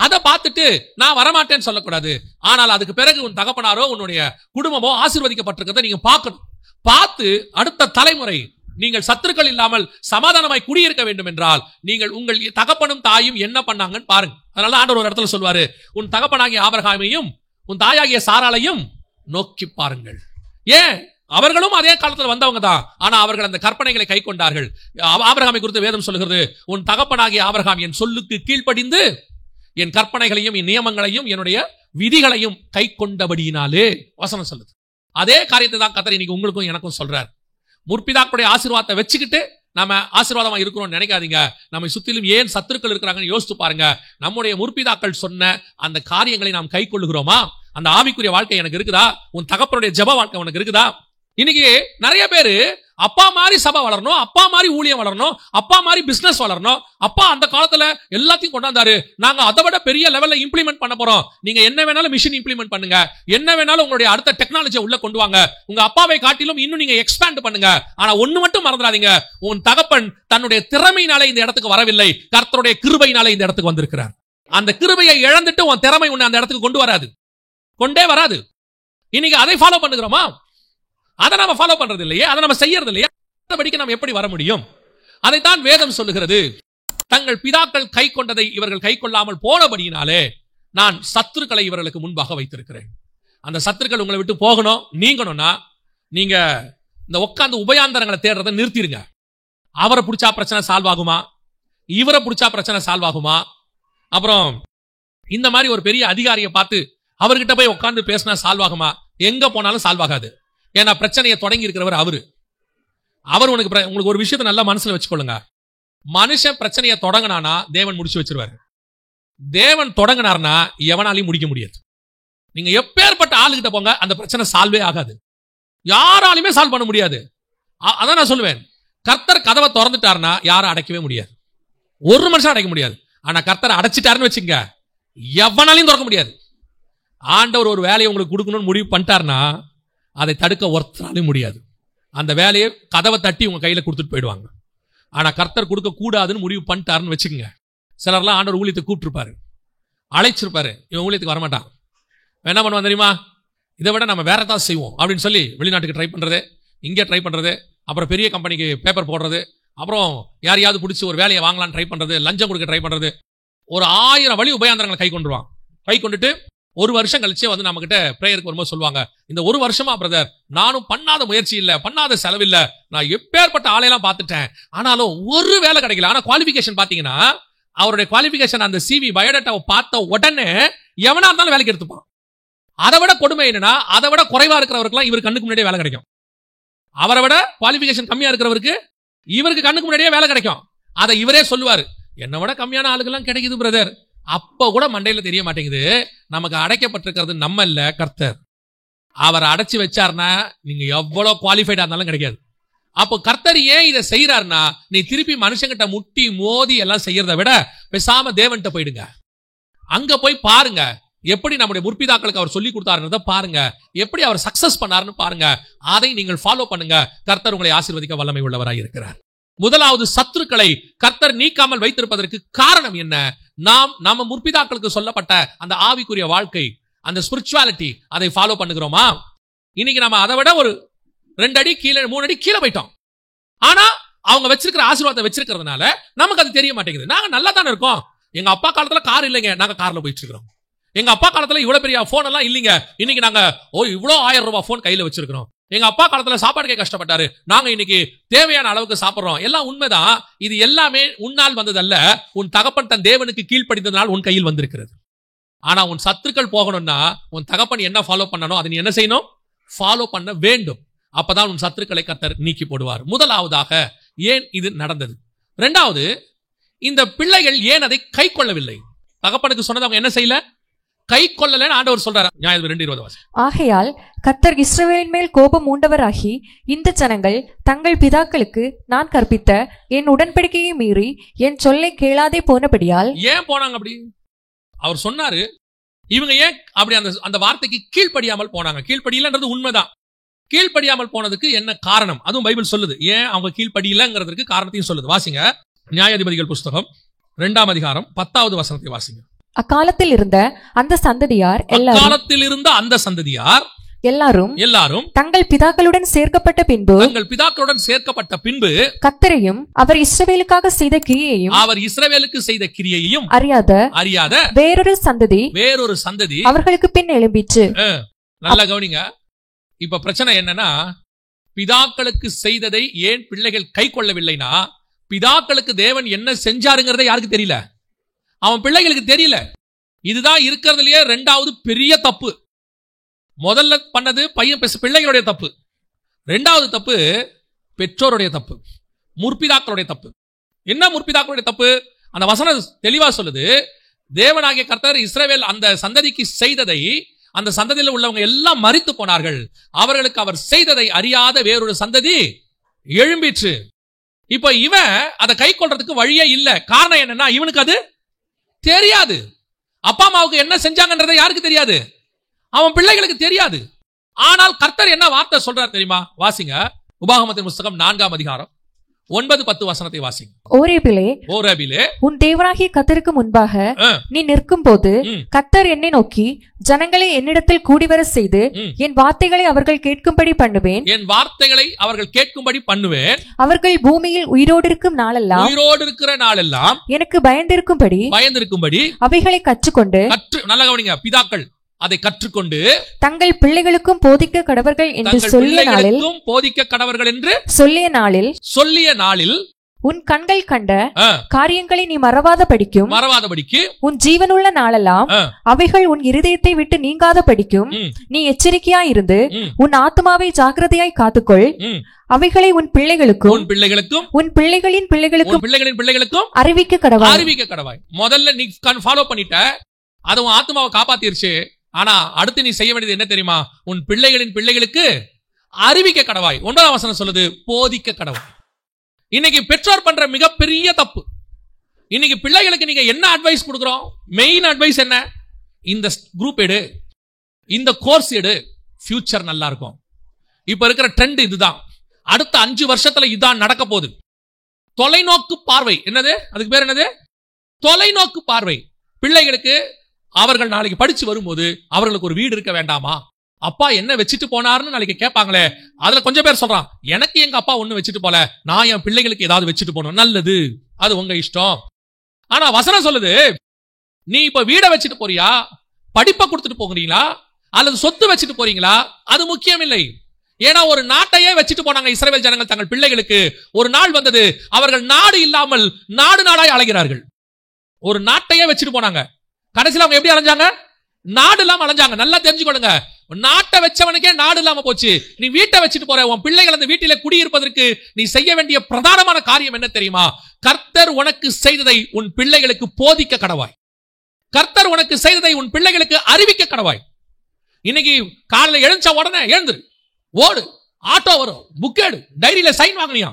அதை பார்த்துட்டு நான் வரமாட்டேன்னு சொல்லக்கூடாது. ஆனால் அதுக்கு பிறகு உன் தகப்பனாரோ உன்னுடைய குடும்பமோ ஆசீர்வதிக்கப்பட்டிருக்கிறத நீங்க பார்க்கணும். பார்த்து அடுத்த தலைமுறை நீங்கள் சத்துருக்கள் இல்லாமல் சமாதானமாய் குடியிருக்க வேண்டும் என்றால் நீங்கள் உங்கள் தகப்பனும் தாயும் என்ன பண்ணாங்கன்னு பாருங்க. அதனால ஆண்டவர் ஒரு இடத்துல சொல்வாரு, உன் தகப்பனாகிய ஆபிரகாமையும் உன் தாயாகிய சாராளையும் நோக்கி பாருங்கள். ஏன் அவர்களும் அதே காலத்துல வந்தவங்க தான். ஆனா அவர்கள் அந்த கற்பனைகளை கை கொண்டார்கள். ஆபிரகாமை குறித்து வேதம் சொல்கிறது, உன் தகப்பனாகிய ஆபிரகாம் என் சொல்லுக்கு கீழ்ப்படிந்து என் கற்பனைகளையும் என் நியமங்களையும் என்னுடைய விதிகளையும் கை கொண்டபடியினாலே வசனம் சொல்லுது. அதே காரியத்தை தான் கர்த்தர் இன்னைக்கு உங்களுக்கும் எனக்கும் சொல்றார். முற்பிதாக்களுடைய ஆசீர்வாதத்தை வச்சுக்கிட்டு நம்ம ஆசீர்வாதமா இருக்கிறோம்னு நினைக்காதீங்க. நம்ம சுத்திலும் ஏன் சத்துருக்கள் இருக்கிறாங்கன்னு யோசித்து பாருங்க. நம்முடைய முற்பிதாக்கள் சொன்ன அந்த காரியங்களை நாம் கை கொள்ளுகிறோமா? அந்த ஆவிக்குரிய வாழ்க்கை எனக்கு இருக்குதா? உன் தகப்பனுடைய ஜெப வாழ்க்கை உனக்கு இருக்குதா? இன்னைக்கு நிறைய பேரு அப்பா மாதிரி சபை வளரணும், அப்பா மாதிரி ஊழியம் வளரணும், அப்பா மாதிரி பிசினஸ் வளரணும். அப்பா அந்த காலத்துல எல்லாத்தையும் கொண்டாந்தாரு, நாங்க அதை விட பெரிய லெவல்ல இம்ப்ளிமெண்ட் பண்ண போறோம். நீங்க என்ன வேணாலும் மிஷின் இம்ப்ளிமெண்ட் பண்ணுங்க, என்ன வேணாலும் உங்களுடைய அடுத்த டெக்னாலஜியை உள்ள கொண்டு வாங்க, உங்க அப்பாவை காட்டிலும் இன்னும் நீங்க எக்ஸ்பேண்ட் பண்ணுங்க. ஆனா ஒண்ணு மட்டும் மறந்துடாதீங்க, உன் தகப்பன் தன்னுடைய திறமையினாலே இந்த இடத்துக்கு வரவில்லை, கர்த்தருடைய கிருபையினாலே இந்த இடத்துக்கு வந்திருக்கிறார். அந்த கிருபையை இழந்துட்டு உன் திறமை உன்னை அந்த இடத்துக்கு கொண்டே வராது. இன்னைக்கு அதை ஃபாலோ பண்ணுகிறோமா? அதை நம்ம ஃபாலோ பண்றது இல்லையே, அதை நம்ம செய்யறது இல்லையே. படிக்க நம்ம எப்படி வர முடியும்? அதைத்தான் வேதம் சொல்லுகிறது. தங்கள் பிதாக்கள் கை கொண்டதை இவர்கள் கை கொள்ளாமல் போனபடியினாலே நான் சத்துருக்களை இவர்களுக்கு முன்பாக வைத்திருக்கிறேன். அந்த சத்துருக்கள் உங்களை விட்டு போகணும், நீங்கணும்னா நீங்க இந்த உட்கார்ந்து உபயாந்தரங்களை தேடுறதை நிறுத்திடுங்க. அவரை பிடிச்சா பிரச்சனை சால்வ் ஆகுமா, இவரை பிடிச்சா பிரச்சனை சால்வ் ஆகுமா, அப்புறம் இந்த மாதிரி ஒரு பெரிய அதிகாரியை பார்த்து அவர்கிட்ட போய் உட்கார்ந்து பேசினா சால்வ் ஆகுமா? எங்க போனாலும் சால்வ் ஆகாது. ஏன்னா பிரச்சனையை தொடங்கி இருக்கிறவர் அவர் உங்களுக்கு ஒரு விஷயத்தை நல்லா மனசுல வச்சுக்கொள்ளுங்க. மனுஷன் பிரச்சனையை தொடங்கினானா தேவன் முடிச்சு வச்சிருவாரு. தேவன் தொடங்கினார்னா எவனாலையும் முடிக்க முடியாது. நீங்க எப்பேற்பட்ட ஆளுகிட்ட போங்க, அந்த பிரச்சனை சால்வே ஆகாது, யாராலையுமே சால்வ் பண்ண முடியாது. அதான் நான் சொல்லுவேன், கர்த்தர் கதவை திறந்துட்டார்னா யாரும் அடைக்கவே முடியாது, ஒரு மனுஷன் அடைக்க முடியாது. ஆனா கர்த்தர் அடைச்சிட்டாருன்னு வச்சுங்க, எவனாலையும் திறக்க முடியாது. ஆண்டவர் ஒரு வேலையை உங்களுக்கு கொடுக்கணும்னு முடிவு பண்ணிட்டார்னா அதை தடுக்க ஒருத்தராலையும் முடியாது. அந்த வேலையை கதவை தட்டி உங்க கையில கொடுத்துட்டு போயிடுவாங்க. ஆனா கர்த்தர் கொடுக்க கூடாதுன்னு முடிவு பண்ணிட்டாருன்னு வச்சுக்கோங்க, சிலர்லாம் ஆண்டவர் ஊழியத்தை கூப்பிட்டுருப்பாரு, அழைச்சிருப்பாரு, இவன் ஊழியத்துக்கு வரமாட்டான், என்ன பண்ணுவான் தெரியுமா, இதை விட நம்ம வேற ஏதாவது செய்வோம் அப்படின்னு சொல்லி வெளிநாட்டுக்கு ட்ரை பண்றது, இங்கே ட்ரை பண்றது, அப்புறம் பெரிய கம்பெனிக்கு பேப்பர் போடுறது, அப்புறம் யாரையாவது பிடிச்சி ஒரு வேலையை வாங்கலான்னு ட்ரை பண்றது, லஞ்சம் கொடுக்க ட்ரை பண்றது, ஒரு 1000 வழி உபயாந்திரங்களை கை கொண்டுருவான். கை கொண்டுட்டு ஒரு வருஷம் கழிச்சே வந்து நம்ம கிட்ட பிரேயருக்கு வரும்போது சொல்லுவாங்க, இந்த ஒரு வருஷமா பிரதர் நானும் பண்ணாத முயற்சி இல்ல, பண்ணாத செலவு இல்ல, நான் எப்பேற்பட்ட ஆளையெல்லாம் பார்த்துட்டேன், ஆனாலும் ஒரு வேலை கிடைக்கல. ஆனா குவாலிபிகேஷன் பாத்தீங்கன்னா அவருடைய குவாலிபிகேஷன் அந்த சிவி பயோடேட்டாவை பார்த்த உடனே எவனா இருந்தாலும் வேலைக்கு எடுத்துப்பான். அதை விட கொடுமை என்னன்னா, அதை விட குறைவா இருக்கிறவருக்குலாம் இவர் கண்ணுக்கு முன்னாடியே வேலை கிடைக்கும். அவரை விட குவாலிபிகேஷன் கம்மியா இருக்கிறவருக்கு இவருக்கு கண்ணுக்கு முன்னாடியே வேலை கிடைக்கும். அதை இவரே சொல்லுவாரு, என்னை விட கம்மியான ஆளுக்கெல்லாம் கிடைக்குது பிரதர். அப்ப கூட மண்டையில தெரிய மாட்டேங்குது, நமக்கு அடைக்கப்பட்டிருக்கிறது நம்ம இல்ல, கர்த்தர். அவர் அடைச்சு வச்சார்னா நீங்க எவ்வளவு குவாலிஃபைடா இருந்தாலும் கிடைக்காது. அப்போ கர்த்தர் ஏன் இதை செய்யறாருன்னா, நீ திருப்பி மனுஷங்கிட்ட முட்டி மோதி எல்லாம் செய்யறதை விட பேசாம தேவன்கிட்ட போயிடுங்க. அங்க போய் பாருங்க எப்படி நம்முடைய முற்பிதாக்களுக்கு அவர் சொல்லி கொடுத்தாருன்றத பாருங்க, எப்படி அவர் சக்சஸ் பண்ணாருன்னு பாருங்க. அதை நீங்கள் ஃபாலோ பண்ணுங்க. கர்த்தர் உங்களை ஆசீர்வதிக்க வல்லமை உள்ளவராய் இருக்கிறார். முதலாவது, சத்துருக்களை கர்த்தர் நீக்காமல் வைத்திருப்பதற்கு காரணம் என்ன? நம்ம முற்பிதாக்களுக்கு சொல்லப்பட்ட அந்த ஆவிக்குரிய வாழ்க்கை, அந்த ஸ்பிரிச்சுவாலிட்டி, அதை ஃபாலோ பண்ணுகிறோமா? இன்னைக்கு நம்ம அதை விட ஒரு 2 அடி கீழே 3 அடி கீழே போயிட்டோம். ஆனா அவங்க வச்சிருக்கிற ஆசீர்வாதத்தை வச்சிருக்கிறதுனால நமக்கு அது தெரிய மாட்டேங்குது. நாங்க நல்லா தானே இருக்கோம். எங்க அப்பா காலத்துல கார் இல்லைங்க, நாங்க கார்ல போயிட்டு இருக்கிறோம். எங்க அப்பா காலத்துல இவ்வளவு பெரிய போன் எல்லாம் இல்லைங்க, இன்னைக்கு நாங்க இவ்வளவு 1000 ரூபாய் போன் கையில வச்சிருக்கிறோம். எங்க அப்பா காலத்துல சாப்பாடுக்கே கஷ்டப்பட்டாரு, நாங்க இன்னைக்கு தேவையான அளவுக்கு சாப்பிடுறோம். எல்லாம் உண்மைதான். இது எல்லாமே உன்னால் வந்ததல்ல, உன் தகப்பன் தன் தேவனுக்கு கீழ்ப்படிந்ததனால் உன் கையில் வந்திருக்கிறது. ஆனா உன் சத்துருக்கள் போகணும்னா உன் தகப்பன் என்ன ஃபாலோ பண்ணணும், அதை நீ என்ன செய்யணும்? ஃபாலோ பண்ண வேண்டும். அப்பதான் உன் சத்துருக்களை கர்த்தர் நீக்கி போடுவார். முதலாவதாக ஏன் இது நடந்தது? இரண்டாவது, இந்த பிள்ளைகள் ஏன் அதை கை கொள்ளவில்லை? தகப்பனுக்கு சொன்னது அவங்க என்ன செய்யல? கை கொள்ளலன்னு ஆண்டவர் சொல்றாரு. நியாயாதிபதி 2:20.
ஆகையால் கர்த்தர் இஸ்ரவேலின் மேல் கோபம் மூண்டவராகி, இந்த ஜனங்கள் தங்கள் பிதாக்களுக்கு நான் கற்பித்த என் உடன்படிக்கையை மீறி என் சொல்லை கேளாதே போனபடியால்.
ஏன் போனாங்க அப்படி? அவர் சொன்னாரு, இவங்க ஏன் அப்படி அந்த வார்த்தைக்கு கீழ்ப்படியாமல் போனாங்க? கீழ்ப்படியலன்றது உண்மைதான். கீழ்ப்படியாமல் போனதுக்கு என்ன காரணம்? அதுவும் பைபிள் சொல்லுது. ஏன் அவங்க கீழ்ப்படியலங்கிறதுக்கு காரணத்தையும் சொல்லுது. வாசிங்க, நியாயாதிபதிகள் புஸ்தகம் 2ஆம் அதிகாரம் 10வது வசனத்தை வாசிங்க.
அக்காலத்தில் இருந்த அந்த சந்ததியார் எல்லாரும் தங்கள் பிதாக்களுடன் சேர்க்கப்பட்ட பின்பு கர்த்தரையும் அவர் இஸ்ரவேலுக்காக செய்த கிரியையையும் அறியாத வேறொரு சந்ததி அவர்களுக்கு பின் எழும்பிற்று.
நல்லா கவனிங்க. இப்ப பிரச்சனை என்னன்னா, பிதாக்களுக்கு செய்ததை ஏன் பிள்ளைகள் கை கொள்ளவில்லைனா, பிதாக்களுக்கு தேவன் என்ன செஞ்சாருங்கிறதை யாருக்கு தெரியல, அவன் பிள்ளைகளுக்கு தெரியல. இதுதான் இருக்கிறதுலயே 2வது பெரிய தப்பு. முதல்ல பண்ணது பிள்ளைகளுடைய தப்பு. 2வது தப்பு பெற்றோருடைய தப்பு, முற்பிதாக்களுடைய தப்பு. என்ன முற்பிதாக்களுடைய தப்பு? அந்த வசனம் தெளிவா சொல்லுது, தேவனாகிய கர்த்தர் இஸ்ரவேல் அந்த சந்ததிக்கு செய்ததை, அந்த சந்ததியில் உள்ளவங்க எல்லாம் மரித்து போனார்கள், அவர்களுக்கு அவர் செய்ததை அறியாத வேறொரு சந்ததி எழும்பிற்று. இப்ப இவன் அதை கை கொள்றதுக்கு வழியே இல்ல. காரணம் என்னன்னா, இவனுக்கு அது தெரியாது. அப்பா அம்மாவுக்கு என்ன செஞ்சாங்கன்றதை யாருக்கு தெரியாது, அவன் பிள்ளைகளுக்கு தெரியாது. ஆனால் கர்த்தர் என்ன வார்த்தை சொல்றார் தெரியுமா? வாசிங்க, உபாகமத்தின் புஸ்தகம் 4ஆம் அதிகாரம் 9-10 வசனத்தை வாசிங்க.
ஓரேபிலே உன் தேவனாகிய கர்த்தருக்கு முன்பாக நீ நிற்கும் போது கர்த்தர் என்னை நோக்கி, ஜனங்களை என்னிடத்தில் கூடிவர செய்து என் வார்த்தைகளை அவர்கள் கேட்கும்படி பண்ணுவேன்,
என் வார்த்தைகளை அவர்கள் கேட்கும்படி பண்ணுவேன்,
அவர்கள் பூமியில் உயிரோடு இருக்கும் நாளெல்லாம்,
உயிரோடு இருக்கிற நாளெல்லாம்
எனக்கு பயந்திருக்கும்படி
அவைகளை
கற்றுக்கொண்டு,
நல்ல கவனிங்க, பிதாக்கள் அதை கற்றுக்கொண்டு
தங்கள் பிள்ளைகளுக்கும் போதிக்க கடவர்கள் என்று சொல்லிய நாளில் உன் கண்கள் கண்ட காரியங்களை நீ மறவாத படிக்கும் உன் ஜீவனுள்ள நாளெல்லாம் அவைகள் உன் இருதயத்தை விட்டு நீங்காத படிக்கும் நீ எச்சரிக்கையாய் இருந்து உன் ஆத்துமாவை ஜாக்கிரதையாய் காத்துக்கொள், அவைகளை உன் பிள்ளைகளுக்கும் உன் பிள்ளைகளின் பிள்ளைகளுக்கும் அறிவிக்க கடவாய்.
முதல்ல நீ ஃபாலோ பண்ணிட்ட, அது உன் ஆத்துமாவை காப்பாத்திருச்சு. ஆனா அடுத்து நீ செய்ய வேண்டியது என்ன தெரியுமா? உன் பிள்ளைகளின் பிள்ளைகளுக்கு அறிவிக்க கடவாய். 9ஆம் வசனம் சொல்லுது, போதிக்க கடவாய். இன்னைக்கு பெற்றோர் பண்ற மிகப்பெரிய தப்பு. இன்னைக்கு பிள்ளைகளுக்கு நீங்க என்ன அட்வைஸ் கொடுக்கிறோம்? மெயின் அட்வைஸ் என்ன? இந்த குரூப் எடு, இந்த கோர்ஸ் எடு, ஃபியூச்சர் நல்லா இருக்கும். இப்ப இருக்கிற ட்ரெண்ட் இதுதான். அடுத்த 5 வருஷத்துல இதான் நடக்க போகுது. தொலைநோக்கு பார்வை. என்னது அதுக்கு பேர்? என்னது? தொலைநோக்கு பார்வை. பிள்ளைகளுக்கு அவர்கள் நாளைக்கு படிச்சு வரும்போது அவர்களுக்கு ஒரு வீடு இருக்க வேண்டாமா? அப்பா என்ன வச்சுட்டு போனாருன்னு நாளைக்கு கேட்பாங்களே. அதுல கொஞ்சம் பேர் சொல்றான், எனக்கு எங்க அப்பா ஒண்ணு வச்சுட்டு போல, நான் என் பிள்ளைகளுக்கு ஏதாவது வச்சுட்டு போகணும். நல்லது, அது உங்க இஷ்டம். ஆனா வசனம் சொல்லுது, நீ இப்ப வீடை வச்சுட்டு போறியா, படிப்பை கொடுத்துட்டு போகிறீங்களா, அல்லது சொத்து வச்சுட்டு போறீங்களா, அது முக்கியம் இல்லை. ஏன்னா ஒரு நாட்டையே வச்சுட்டு போனாங்க இஸ்ரவேல் ஜனங்கள் தங்கள் பிள்ளைகளுக்கு. ஒரு நாள் வந்தது, அவர்கள் நாடு இல்லாமல் நாடாய் அலைகிறார்கள். ஒரு நாட்டையே வச்சுட்டு போனாங்க. கடைசியில் அவங்க எப்படி அலைஞ்சாங்க? நாடு இல்லாம அலைஞ்சாங்க. நல்லா தெரிஞ்சுக்கொள்ளுங்க, நாட்டை வச்சவனுக்கே நாடு இல்லாம போச்சு. நீ வீட்டை வச்சுட்டு போற, உன் பிள்ளைகள் அந்த வீட்டிலே குடியிருப்பதற்கு நீ செய்ய வேண்டிய பிரதானமான காரியம் என்ன தெரியுமா? கர்த்தர் உனக்கு செய்ததை உன் பிள்ளைகளுக்கு போதிக்க கடவாய். கர்த்தர் உனக்கு செய்ததை உன் பிள்ளைகளுக்கு அறிவிக்க கடவாய். இன்னைக்கு காலையில எழுந்த உடனே எழுந்துரு, ஓடு, ஆட்டோ வரும், புக் எடு, டைரியில சைன் வாங்கினியா,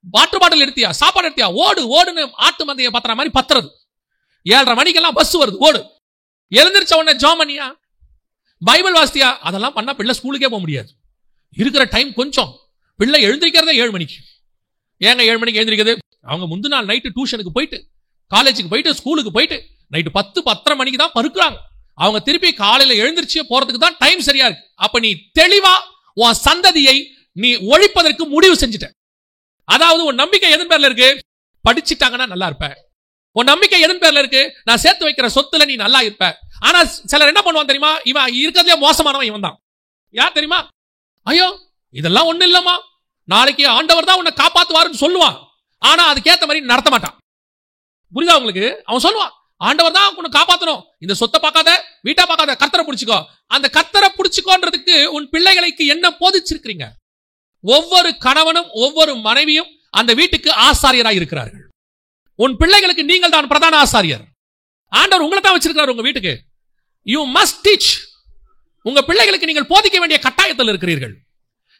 வாட்டர் பாட்டில் எடுத்தியா, சாப்பாடு எடுத்தியா, ஓடுன்னு ஆட்டு மந்தைய பத்திர மாதிரி பத்துறது. 7:30 மணிக்கெல்லாம் பஸ் வருது, ஓடு. எழுந்திருச்ச உடனே ஜாம் பண்ணியா, பைபிள் வாசித்தியா, அதெல்லாம் பண்ணா பிள்ளை ஸ்கூலுக்கே போக முடியாது. இருக்கிற டைம் கொஞ்சம். பிள்ளை எழுந்திருக்கிறதே 7 மணிக்கு. ஏங்க 7 மணிக்கு எழுந்திருக்கிறது? அவங்க முந்தின நாள் நைட்டு டியூஷனுக்கு போயிட்டு, காலேஜுக்கு போயிட்டு, ஸ்கூலுக்கு போயிட்டு நைட்டு 10-10:30 மணிக்கு தான் பருக்குறாங்க. அவங்க திருப்பி காலையில எழுந்திருச்சு போறதுக்கு தான் டைம் சரியா இருக்கு. அப்ப நீ தெளிவா உன் சந்ததியை நீ ஒழிப்பதற்கு முடிவு செஞ்சுட்ட. அதாவது உன் நம்பிக்கை எதன் பேர்ல இருக்கு? படிச்சுட்டாங்கன்னா நல்லா இருப்ப. உன் நம்பிக்கை எதன் பேர்ல இருக்கு? நான் சேர்த்து வைக்கிற சொத்துல நீ நல்லா இருப்ப. ஆனா சிலர் என்ன பண்ணுவான் தெரியுமா? இவன் இருக்கிறதுலே மோசமானவன் இவன் தான். யார் தெரியுமா? ஐயோ இதெல்லாம் ஒண்ணு இல்லம்மா, நாளைக்கு ஆண்டவர் தான் உன்னை காப்பாத்துவாருன்னு சொல்லுவான். ஆனா அதுக்கேற்ற மாதிரி நடத்த மாட்டான். புரியுதா உங்களுக்கு? அவன் சொல்லுவான், ஆண்டவர் தான் உன்னை காப்பாத்தணும், இந்த சொத்தை பார்க்காத, வீட்டை பார்க்காத, கர்த்தரை பிடிச்சுக்கோ. அந்த கர்த்தரை பிடிச்சுக்கோன்றதுக்கு உன் பிள்ளைகளுக்கு என்ன போதிச்சிருக்கிறீங்க? ஒவ்வொரு கணவனும் ஒவ்வொரு மனைவியும் அந்த வீட்டுக்கு ஆசாரியராக இருக்கிறார்கள். உன் பிள்ளைகளுக்கு நீங்கள் தான் பிரதான ஆசாரியர். ஆண்டவர் உங்களை தான் வச்சிருக்கிறார் உங்க வீட்டுக்கு. You must teach. உங்க பிள்ளைகளுக்கு நீங்கள் போதிக்க வேண்டிய கட்டாயத்தில் இருக்கிறீர்கள்.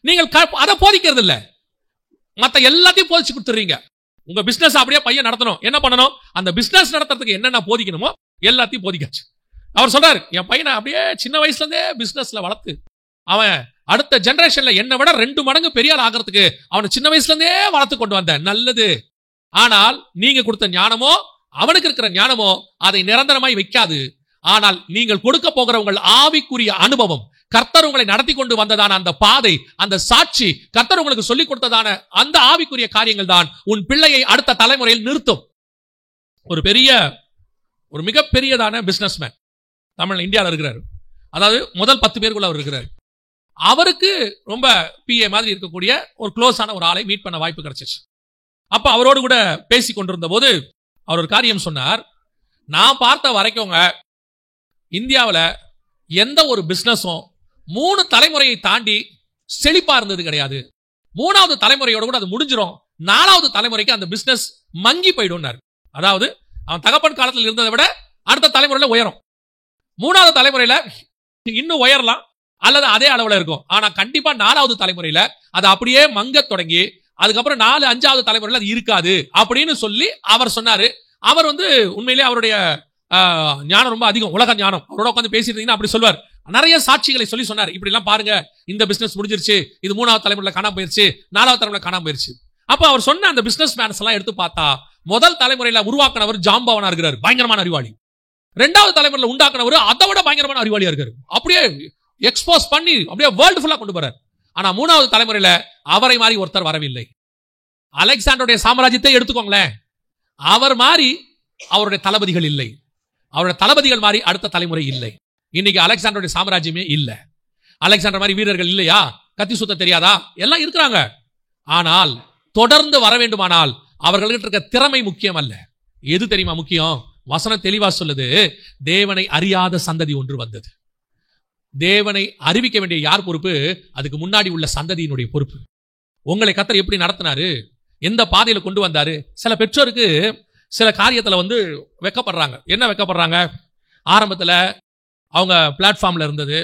நீங்கள் அதை போதிக்கிறது இல்ல, மத்த எல்லாத்தையும் போதிச்சு கொடுத்துறீங்க. உங்க பிசினஸ் அப்படியே பையன் நடத்தணும், என்ன பண்ணணும்? அந்த பிசினஸ் நடத்துறதுக்கு என்னென்ன போதிக்கணுமோ எல்லாத்தையும் போதிக்காச்சு. அவர் சொல்றாரு, என் பையனை அப்படியே சின்ன வயசுல இருந்தே பிசினஸ்ல வளர்த்து அவன் அடுத்த ஜெனரேஷன்ல என்னை விட 2 மடங்கு பெரிய ஆள் ஆகிறதுக்கு அவனை சின்ன வயசுல இருந்தே வளர்த்து கொண்டு வந்த. நல்லது. ஆனால் நீங்க கொடுத்த ஞானமோ, அவனுக்கு இருக்கிற ஞானமோ அதை நிரந்தரமாய் வைக்காது. ஆனால் நீங்கள் கொடுக்க போகிற உங்கள் ஆவிக்குரிய அனுபவம், கர்த்தர் உங்களை நடத்தி கொண்டு வந்ததான அந்த பாதை, அந்த சாட்சி, கர்த்தர் உங்களுக்கு சொல்லிக் கொடுத்ததான அந்த ஆவிக்குரிய காரியங்கள் தான் உன் பிள்ளையை அடுத்த தலைமுறையில் நிறுத்தும். ஒரு மிகப்பெரியதான பிசினஸ்மேன் தமிழ் இந்தியாவில் இருக்கிறார். அதாவது முதல் 10 பேருக்குள்ள அவர் இருக்கிறார். அவருக்கு ரொம்ப பிஏ மாதிரி இருக்கக்கூடிய ஒரு க்ளோஸான ஒரு ஆளை மீட் பண்ண வாய்ப்பு கிடைச்சிச்சு. அப்ப அவரோடு கூட பேசி கொண்டிருந்த போது அவர் ஒரு காரியம் சொன்னார். நான் பார்த்த வரைக்கும்ங்க இந்தியாவில் எந்த ஒரு பிசினஸும் 3 தலைமுறையை தாண்டி செழிப்பா இருந்தது கிடையாது. 3வது தலைமுறையோட கூட அது முடிஞ்சிடும். 4வது தலைமுறைக்கு அந்த பிசினஸ் மங்கி போயிடும். அதாவது அவன் தகப்பன் காலத்தில் இருந்ததை விட அடுத்த தலைமுறையில உயரும். 3வது தலைமுறையில இன்னும் உயரலாம் அல்லது அதே அளவுல இருக்கும். ஆனா கண்டிப்பா 4வது தலைமுறையில அது அப்படியே மங்க தொடங்கி அதுக்கப்புறம் 4, 5வது தலைமுறையில அது இருக்காது அப்படின்னு சொல்லி அவர் சொன்னாரு. அவர் உண்மையிலேயே அவருடைய ஞானம் ரொம்ப அதிகம், உலக ஞானம். அவரோட உட்காந்து பேசிட்டீங்கன்னா அப்படி சொல்வார். நிறைய சாட்சிகளை சொல்லி சொன்னார். இப்படி எல்லாம் பாருங்க, இந்த பிசினஸ் முடிஞ்சிருச்சு, இது 3வது தலைமுறையில காணாம போயிருச்சு, 4வது தலைமுறையில காணாம போயிருச்சு. அப்ப அவர் சொன்ன அந்த பிசினஸ் மேன்ஸ் எல்லாம் எடுத்து பார்த்தா முதல் தலைமுறையில உருவாக்கினவர் ஜாம்பவானா இருக்கிறார், பயங்கரமான அறிவாளி. 2வது தலைமுறையில உண்டாக்குனவர் அதை விட பயங்கரமான அறிவாளியா இருக்காரு. அப்படியே எக்ஸ்போஸ் பண்ணி அப்படியே வேர்ல்டு ஃபுல்லா கொண்டு போறார். ஆனா 3வது தலைமுறையில அவரை மாதிரி ஒருத்தர் வரவில்லை. அலெக்சாண்டருடைய சாம்ராஜ்யத்தை எடுத்துக்கோங்களேன், அவர் மாதிரி அவருடைய தளபதிகள் இல்லை, அவருடைய தளபதிகள் மாதிரி அடுத்த தலைமுறை இல்லை. இன்னைக்கு அலெக்சாண்டருடைய சாம்ராஜ்யமே இல்ல. அலெக்சாண்டர் மாதிரி வீரர்கள் இல்லையா, கத்தி சுத்த தெரியாதா, எல்லாம் இருக்கிறாங்க. ஆனால் தொடர்ந்து வர வேண்டுமானால் அவர்களுக்கு இருக்க திறமை முக்கியம் அல்ல. எது தெரியுமா முக்கியம்? வசனம் தெளிவா சொல்லுது, தேவனை அறியாத சந்ததி ஒன்று வந்தது. தேவனை அறிவிக்க வேண்டிய யார் பொறுப்பு? அதுக்கு முன்னாடி உள்ள சந்ததியினுடைய பொறுப்பு. உங்களை கர்த்தர் எப்படி நடத்தினாரு, எந்த பாதையில கொண்டு வந்தாரு? சில பெற்றோருக்கு சில காரியத்துல வெக்கப்படுறாங்க. என்ன வெக்கப்படுறாங்க? ஆரம்பத்துல அவங்க பிளாட்ஃபார்ம்ல இருந்தது,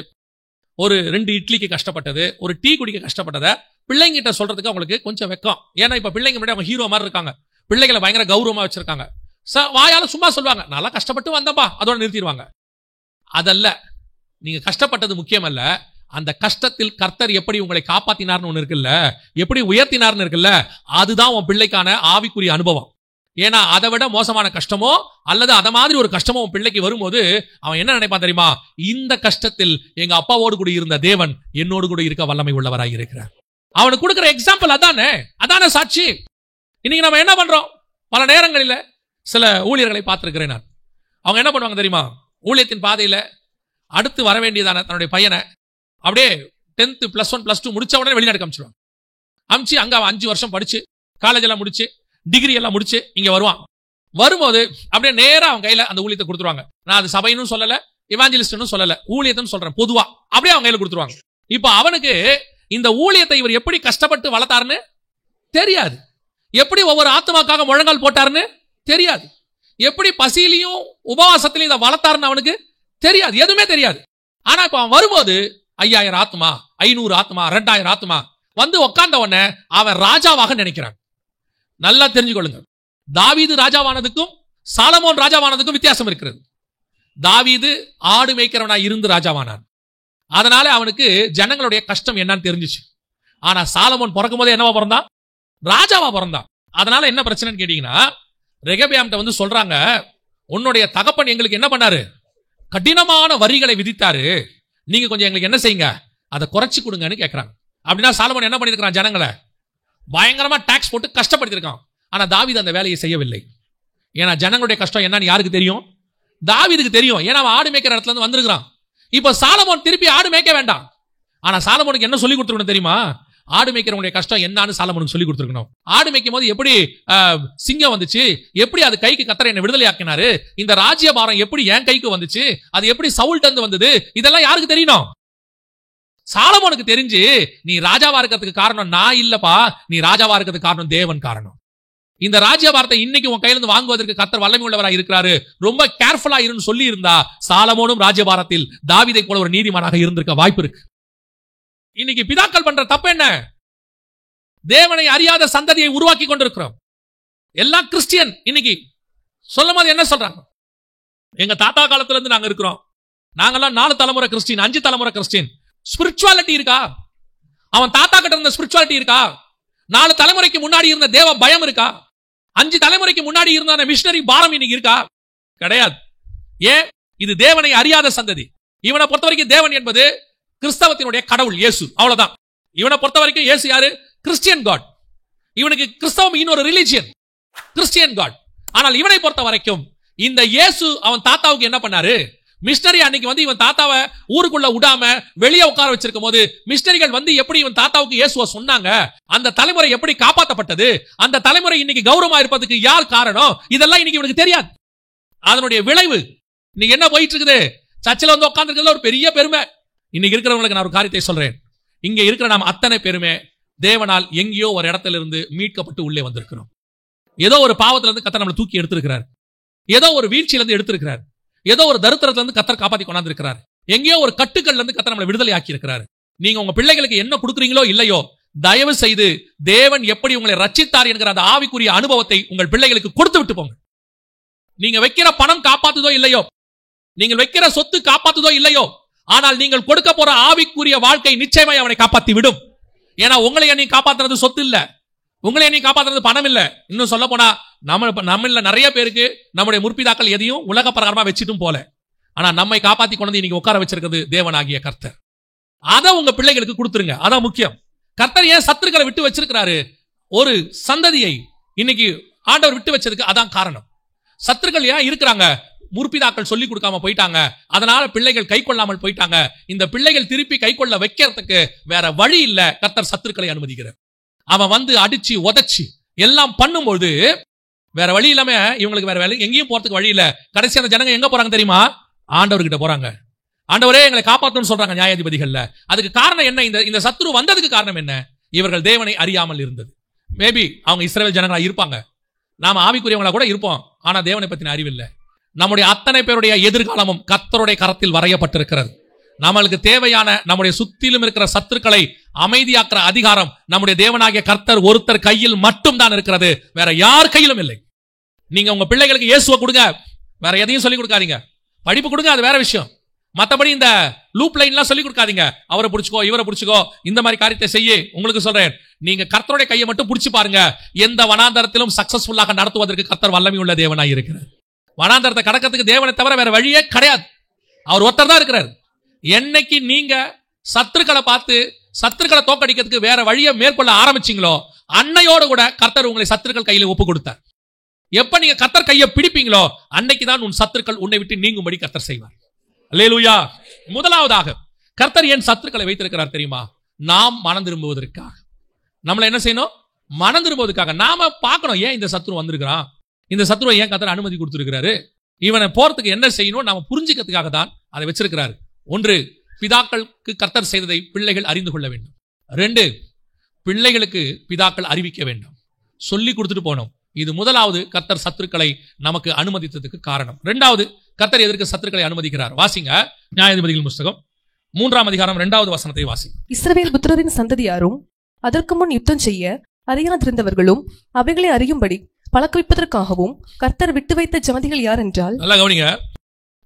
ஒரு 2 இட்லிக்கு கஷ்டப்பட்டது, ஒரு டீ குடிக்க கஷ்டப்பட்டதை பிள்ளைங்கிட்ட சொல்றதுக்கு அவங்களுக்கு கொஞ்சம் வெக்கம். ஏன்னா இப்ப பிள்ளைங்க முன்னாடி அவங்க ஹீரோ மாதிரி இருக்காங்க, பிள்ளைகளை பயங்கர கௌரவமா வச்சிருக்காங்க. வாயால சும்மா சொல்லுவாங்க, நல்லா கஷ்டப்பட்டு வந்தப்பா, அதோட நிறுத்திடுவாங்க. அதல்ல, நீங்க கஷ்டப்பட்டது முக்கியம் அல்ல, அந்த கஷ்டத்தில் கர்த்தர் எப்படி உங்களை காப்பாத்தினார்னு ஒண்ணு இருக்குல்ல, எப்படி உயர்த்தினார்னு இருக்குல்ல, அதுதான் உன் பிள்ளைக்கான ஆவிக்குரிய அனுபவம். ஏன்னா அதை விட மோசமான கஷ்டமோ அல்லது அத மாதிரி ஒரு கஷ்டமோ உன் பிள்ளைக்கு வரும்போது அவன் என்ன நினைப்பான் தெரியுமா? இந்த கஷ்டத்தில் எங்க அப்பாவோடு கூட இருந்த தேவன் என்னோடு கூட இருக்க வல்லமை உள்ளவராக இருக்கிறார். அவனுக்கு கொடுக்கிற எக்ஸாம்பிள் அதானே சாட்சி. இன்னைக்கு நம்ம என்ன பண்றோம்? பல நேரங்களில் சில ஊழியர்களை பார்த்திருக்கிறேன் நான். அவங்க என்ன பண்ணுவாங்க தெரியுமா? ஊழியத்தின் பாதையில அடுத்து வர வேண்டியதான தன்னுடைய பையனை அப்படியே 10th +1 +2 முடிச்ச உடனே வெளிநாடு அமிச்சிருவாங்க. அமிச்சு அங்க 5 வருஷம் படிச்சு காலேஜ் எல்லாம் முடிச்சு டிகிரி எல்லாம் முடிச்சு இங்க வருவான். வரும்போது அப்படியே நேரா அவங்க கையில அந்த ஊழியத்தை கொடுத்துருவாங்க. நான் அது சபைன்னு சொல்லல, இவாஞ்சலிஸ்ட்னு சொல்லல, ஊழியத்தைன்னு சொல்றேன் பொதுவா. அப்படியே அவங்க கையில கொடுத்துருவாங்க. இப்ப அவனுக்கு இந்த ஊழியத்தை இவர் எப்படி கஷ்டப்பட்டு வளர்த்தாருன்னு தெரியாது, எப்படி ஒவ்வொரு ஆத்மாக்காக முழங்கால் போட்டாருன்னு தெரியாது, எப்படி பசியிலையும் உபவாசத்திலையும் இதை வளர்த்தாருன்னு அவனுக்கு தெரியாது, எதுவுமே தெரியாது. ஆனா இப்ப அவன் வரும்போது 5000 ஆத்மா, 500 ஆத்மா, 2000 ஆத்மா உட்கார்ந்த உடனே அவன் ராஜாவாக நினைக்கிறான். நல்லா தெரிஞ்சுக்கொள்ளுங்க, தாவீது ராஜாவானதுக்கும் சாலமோன் ராஜாவானதுக்கும் வித்தியாசம் இருக்கிறது. தாவீது ஆடு மேய்க்கிறவனா இருந்து ராஜாவானான். அதனால அவனுக்கு ஜனங்களுடைய கஷ்டம் என்னன்னு தெரிஞ்சிச்சு. ஆனா சாலமோன் பிறக்கும் போதே என்னவா பிறந்தான்? ராஜாவா பிறந்தான். அதனால என்ன பிரச்சனைன்னு கேட்டீங்கன்னா, ரெகபியாம்கிட்ட சொல்றாங்க, உன்னுடைய தகப்பன் எங்களுக்கு என்ன பண்ணாரு? கடினமான வரிகளை விதித்தாரு, நீங்க கொஞ்சம் எங்களுக்கு என்ன செய்யுங்க, அதை குறைச்சு கொடுங்கன்னு கேட்கறாங்க. அப்படின்னா சாலமோன் என்ன பண்ணிருக்கான்? ஜனங்களை பயங்கரமா டாக்ஸ் போட்டு கஷ்டப்படுத்திருக்கான். ஆனா தாவீது அந்த வேலையை செய்யவில்லை. ஏன்னா ஜனங்களுடைய கஷ்டம் என்னன்னு யாருக்கு தெரியும்? தாவீதுக்கு தெரியும். ஏன்னா அவன் ஆடு மேய்க்கிற இடத்துல இருந்து வந்திருக்கான். இப்ப சாலமோன் திருப்பி ஆடு மேய்க்க வேண்டாம். ஆனா சாலமோனுக்கு என்ன சொல்லி கொடுத்துருக்கணும் தெரியுமா? ஆடு மேய்க்கிறவங்களுடைய கஷ்டம் என்னன்னு சாலமோனுக்கு சொல்லி கொடுத்துருக்கணும். ஆடு மேய்க்கும் போது எப்படி சிங்கம் வந்துச்சு, எப்படி அது கைக்கு கர்த்தர் என்ன விடுதலை ஆக்கினாரு, இந்த ராஜ்யபாரம் எப்படி என் கைக்கு வந்துச்சு, அது எப்படி சவுல்ட்ட இருந்து வந்தது, இதெல்லாம் யாருக்கு தெரியணும்? சாலமோனுக்கு தெரிஞ்சு, நீ ராஜாவா இருக்கிறதுக்கு காரணம் நான் இல்லப்பா, நீ ராஜாவா இருக்கிறதுக்கு காரணம் தேவன் காரணம். இந்த ராஜ்யபாரத்தை இன்னைக்கு உன் கையில இருந்து வாங்குவதற்கு கர்த்தர் வல்லமை உள்ளவராக இருக்கிறாரு, ரொம்ப கேர்ஃபுல்லா இருன்னு சொல்லி இருந்தா சாலமோனும் ராஜ்யபாரத்தில் தாவீதை போல ஒரு நீதிமானாக இருந்திருக்க வாய்ப்பு இருக்கு. இன்னைக்கு பிதாக்கள் பண்ற தப்பு என்ன? தேவனை அறியாத சந்ததியை உருவாக்கி கொண்டிருக்கிறோம். எல்லாம் கிறிஸ்டியன். இன்னைக்கு சொல்லும் போது என்ன சொல்றாங்க? எங்க தாத்தா காலத்துல இருந்து நாங்க இருக்கிறோம், நாங்கெல்லாம் 4 தலைமுறை கிறிஸ்டின், 5 தலைமுறை கிறிஸ்டின். ஸ்பிரிச்சுவாலிட்டி இருக்கா? அவன் தாத்தா கிட்ட இருந்த ஸ்பிரிச்சுவாலிட்டி இருக்கா? 4 தலைமுறைக்கு முன்னாடி இருந்த தேவ பயம் இருக்கா? 5 தலைமுறைக்கு முன்னாடி இருந்த மிஷனரி பாரம் இன்னைக்கு இருக்கா? கிடையாது. ஏன்? இது தேவனை அறியாத சந்ததி. இவனை பொறுத்த வரைக்கும் தேவன் என்பது கிறிஸ்தவத்தினுடைய கடவுள் இயேசு, அவ்வளவுதான். இவனை பொறுத்த வரைக்கும் இயேசு யாரு? Christian god. இவனுக்கு கிறிஸ்தவம் இன்னொரு ரிலிஜியன், கிறிஸ்டியன் காட். ஆனால் இவனை பொறுத்த வரைக்கும் இந்த இயேசு அவன் தாத்தாவுக்கு என்ன பண்ணாரு? மிஷனரி அன்னைக்கு வந்து இவன் தாத்தாவை ஊருக்குள்ள விடாம வெளியே உட்கார வச்சிருக்கும் போது மிஷனரிகள் வந்து எப்படி இவன் தாத்தாவுக்கு இயேசுவை சொன்னாங்க, அந்த தலைமுறை எப்படி காப்பாற்றப்பட்டது, அந்த தலைமுறை இன்னைக்கு கௌரவமா இருப்பதுக்கு யார் காரணம், இதெல்லாம் இன்னைக்கு இவனுக்கு தெரியாது. அதனுடைய விளைவு இன்னைக்கு என்ன போயிட்டு இருக்குது? சர்ச்சில் வந்து உட்கார்ந்து ஒரு பெரிய பெருமை. இன்னைக்கு இருக்கிறவங்களுக்கு நான் ஒரு காரியத்தை சொல்றேன், இங்க இருக்கிற நாம் அத்தனை பெருமை தேவனால் எங்கேயோ ஒரு இடத்துல இருந்து மீட்கப்பட்டு உள்ளே வந்திருக்கிறோம். ஏதோ ஒரு பாவத்துல இருந்து கர்த்தர் நம்மளை தூக்கி எடுத்திருக்கிறார், ஏதோ ஒரு வீழ்ச்சியில இருந்து எடுத்திருக்கிறார், ஏதோ ஒரு தரித்திரத்துல இருந்து கர்த்தர் காப்பாத்தி கொண்டாந்துருக்கிறார், எங்கேயோ ஒரு கட்டுக்கள்ல இருந்து கர்த்தர் நம்மளை விடுதலை ஆக்கி இருக்கிறார். நீங்க உங்க பிள்ளைகளுக்கு என்ன கொடுக்குறீங்களோ இல்லையோ, தயவு செய்து தேவன் எப்படி உங்களை ரட்சித்தார் என்கிற அந்த ஆவிக்குரிய அனுபவத்தை உங்கள் பிள்ளைகளுக்கு கொடுத்து விட்டு போங்க. நீங்க வைக்கிற பணம் காப்பாத்துதோ இல்லையோ, நீங்கள் வைக்கிற சொத்து காப்பாத்துதோ இல்லையோ, ஆனால் நீங்கள் கொடுக்க போற ஆவிக்குரிய வாழ்க்கை நிச்சயமாய் அவனை காப்பாத்தி விடும். ஏன்னா உங்களை நீ காப்பாத்துறது சொத்து இல்ல, உங்களை நீ காப்பாத்துறது பணம் இல்ல. இன்னும் சொல்ல போனா நம்மள நிறைய பேருக்கு நம்முடைய முற்பிதாக்கள் எதையும் உலக பிரகாரமா வச்சிட்டும் போல, ஆனா நம்மை காப்பாத்தி கொண்டு இன்னைக்கு உட்கார வச்சிருக்கிறது தேவனாகிய கர்த்தர். அதை உங்க பிள்ளைகளுக்கு கொடுத்துருங்க, அதான் முக்கியம். கர்த்தர் ஏன் சத்துருக்களை விட்டு வச்சிருக்கிறாரு? ஒரு சந்ததியை இன்னைக்கு ஆண்டவர் விட்டு வச்சதுக்கு அதான் காரணம். சத்துருக்கள் ஏன் இருக்கிறாங்க? முற்பிதாக்கள் சொல்லி கொடுக்காம போயிட்டாங்க, அதனால பிள்ளைகள் கை கொள்ளாமல் போயிட்டாங்க. இந்த பிள்ளைகள் திருப்பி கை கொள்ள வைக்கிறதுக்கு வேற வழி இல்ல, கர்த்தர் சத்துருக்களை அனுமதிக்கிறார். அவன் வந்து அடிச்சு உதச்சி எல்லாம் பண்ணும்போது வேற வழி இல்லாம இவங்களுக்கு வேற வேலை எங்கேயும் போறதுக்கு வழி இல்ல. கடைசி அந்த ஜனங்க எங்க போறாங்க தெரியுமா? ஆண்டவர்கிட்ட போறாங்க. ஆண்டவரே எங்களை காப்பாற்றணும்னு சொல்றாங்க நியாயாதிபதிகள்ல. அதுக்கு காரணம் என்ன? இந்த சத்துரு வந்ததுக்கு காரணம் என்ன? இவர்கள் தேவனை அறியாமல் இருந்தது. மேபி அவங்க இஸ்ரவேல் ஜனங்களா இருப்பாங்க, நாம ஆவிக்குரியவங்களா கூட இருப்போம், ஆனா தேவனை பத்தின அறிவில்லை. நம்முடைய அத்தனை பேருடைய எதிர்காலமும் கர்த்தருடைய கரத்தில் வரையப்பட்டிருக்கிறது. நம்மளுக்கு தேவையான நம்முடைய சுத்திலும் இருக்கிற சத்துருக்களை அமைதியாக்குற அதிகாரம் நம்முடைய தேவனாகிய கர்த்தர் ஒருத்தர் கையில் மட்டும் தான் இருக்கிறது, வேற யார் கையிலும் இல்லை. நீங்க உங்க பிள்ளைகளுக்கு இயேசுவை கொடுங்க, வேற எதையும் சொல்லிக் கொடுக்காதீங்க. படிப்பு கொடுங்க, அது வேற விஷயம். மத்தபடி இந்த லூப் லைன்லாம் சொல்லிக் கொடுக்காதீங்க. அவரை பிடிச்சுக்கோ, இவரை பிடிச்சுக்கோ, இந்த மாதிரி காரியத்தை செய்ய. உங்களுக்கு சொல்றேன், நீங்க கர்த்தருடைய கையை மட்டும் பிடிச்சு பாருங்க, எந்த வனாந்தரத்திலும் சக்சஸ்ஃபுல்லாக நடத்துவதற்கு கர்த்தர் வல்லமை உள்ள தேவனாய் இருக்கிறார். வனாந்தரத்தை கடக்கிறதுக்கு தேவனை தவிர வேற வழியே கிடையாது, அவர் ஒருத்தர் தான் இருக்கிறார். என்னைக்கு நீங்க சத்துருக்களை பார்த்து சத்துருக்களை தோக்கடிக்கிறதுக்கு வேற வழியை மேற்கொள்ள ஆரம்பிச்சீங்களோ, அன்னையோடு கூட கர்த்தர் உங்களை சத்துருக்கள் கையில ஒப்பு கொடுத்தார். எப்ப நீங்க கர்த்தர் கையை பிடிப்பீங்களோ அன்னைக்குதான் உன் சத்துருக்கள் உன்னை விட்டு நீங்கும்படி கர்த்தர் செய்வார். அல்லேலூயா. முதலாவதாக கர்த்தர் ஏன் சத்துருக்களை வைத்திருக்கிறார் தெரியுமா? நாம் மனம் திரும்புவதற்காக. நம்மள என்ன செய்யணும்? மனம் திரும்புவதற்காக. நாம பார்க்கணும், ஏன் இந்த சத்துரு வந்திருக்கிறான், இந்த சத்துருவை ஏன் கர்த்தர் அனுமதி கொடுத்திருக்கிறாரு, இவனை போறதுக்கு என்ன செய்யணும் நாம புரிஞ்சுக்கிறதுக்காக தான் அதை வச்சிருக்கிறாரு. ஒன்று, பிதாக்களுக்கு கர்த்தர் செய்ததை பிள்ளைகள் அறிந்து கொள்ள வேண்டும். 2, பிள்ளைகளுக்கு பிதாக்கள் அறிவிக்க வேண்டும், சொல்லி கொடுத்துட்டு போனோம். இது முதலாவது கர்த்தர் சத்துருக்களை நமக்கு அனுமதித்ததுக்கு காரணம். 2வது, கர்த்தர் எதற்கு சத்துருக்களை அனுமதிக்கிறார்? வாசிங்க நியாயாதிபதிகள் புத்தகம் 3ஆம் அதிகாரம் 2வது வசனத்தை வாசிங்க.
இஸ்ரவேல் புத்திரரின் சந்ததியாரும் அதற்கு முன் யுத்தம் செய்ய அறியாதிருந்தவர்களும் அவைகளை அறியும்படி பழக்குவிப்பதற்காகவும் கர்த்தர் விட்டு வைத்த ஜாதிகள் யார் என்றால்,
நல்லா கவனிங்க,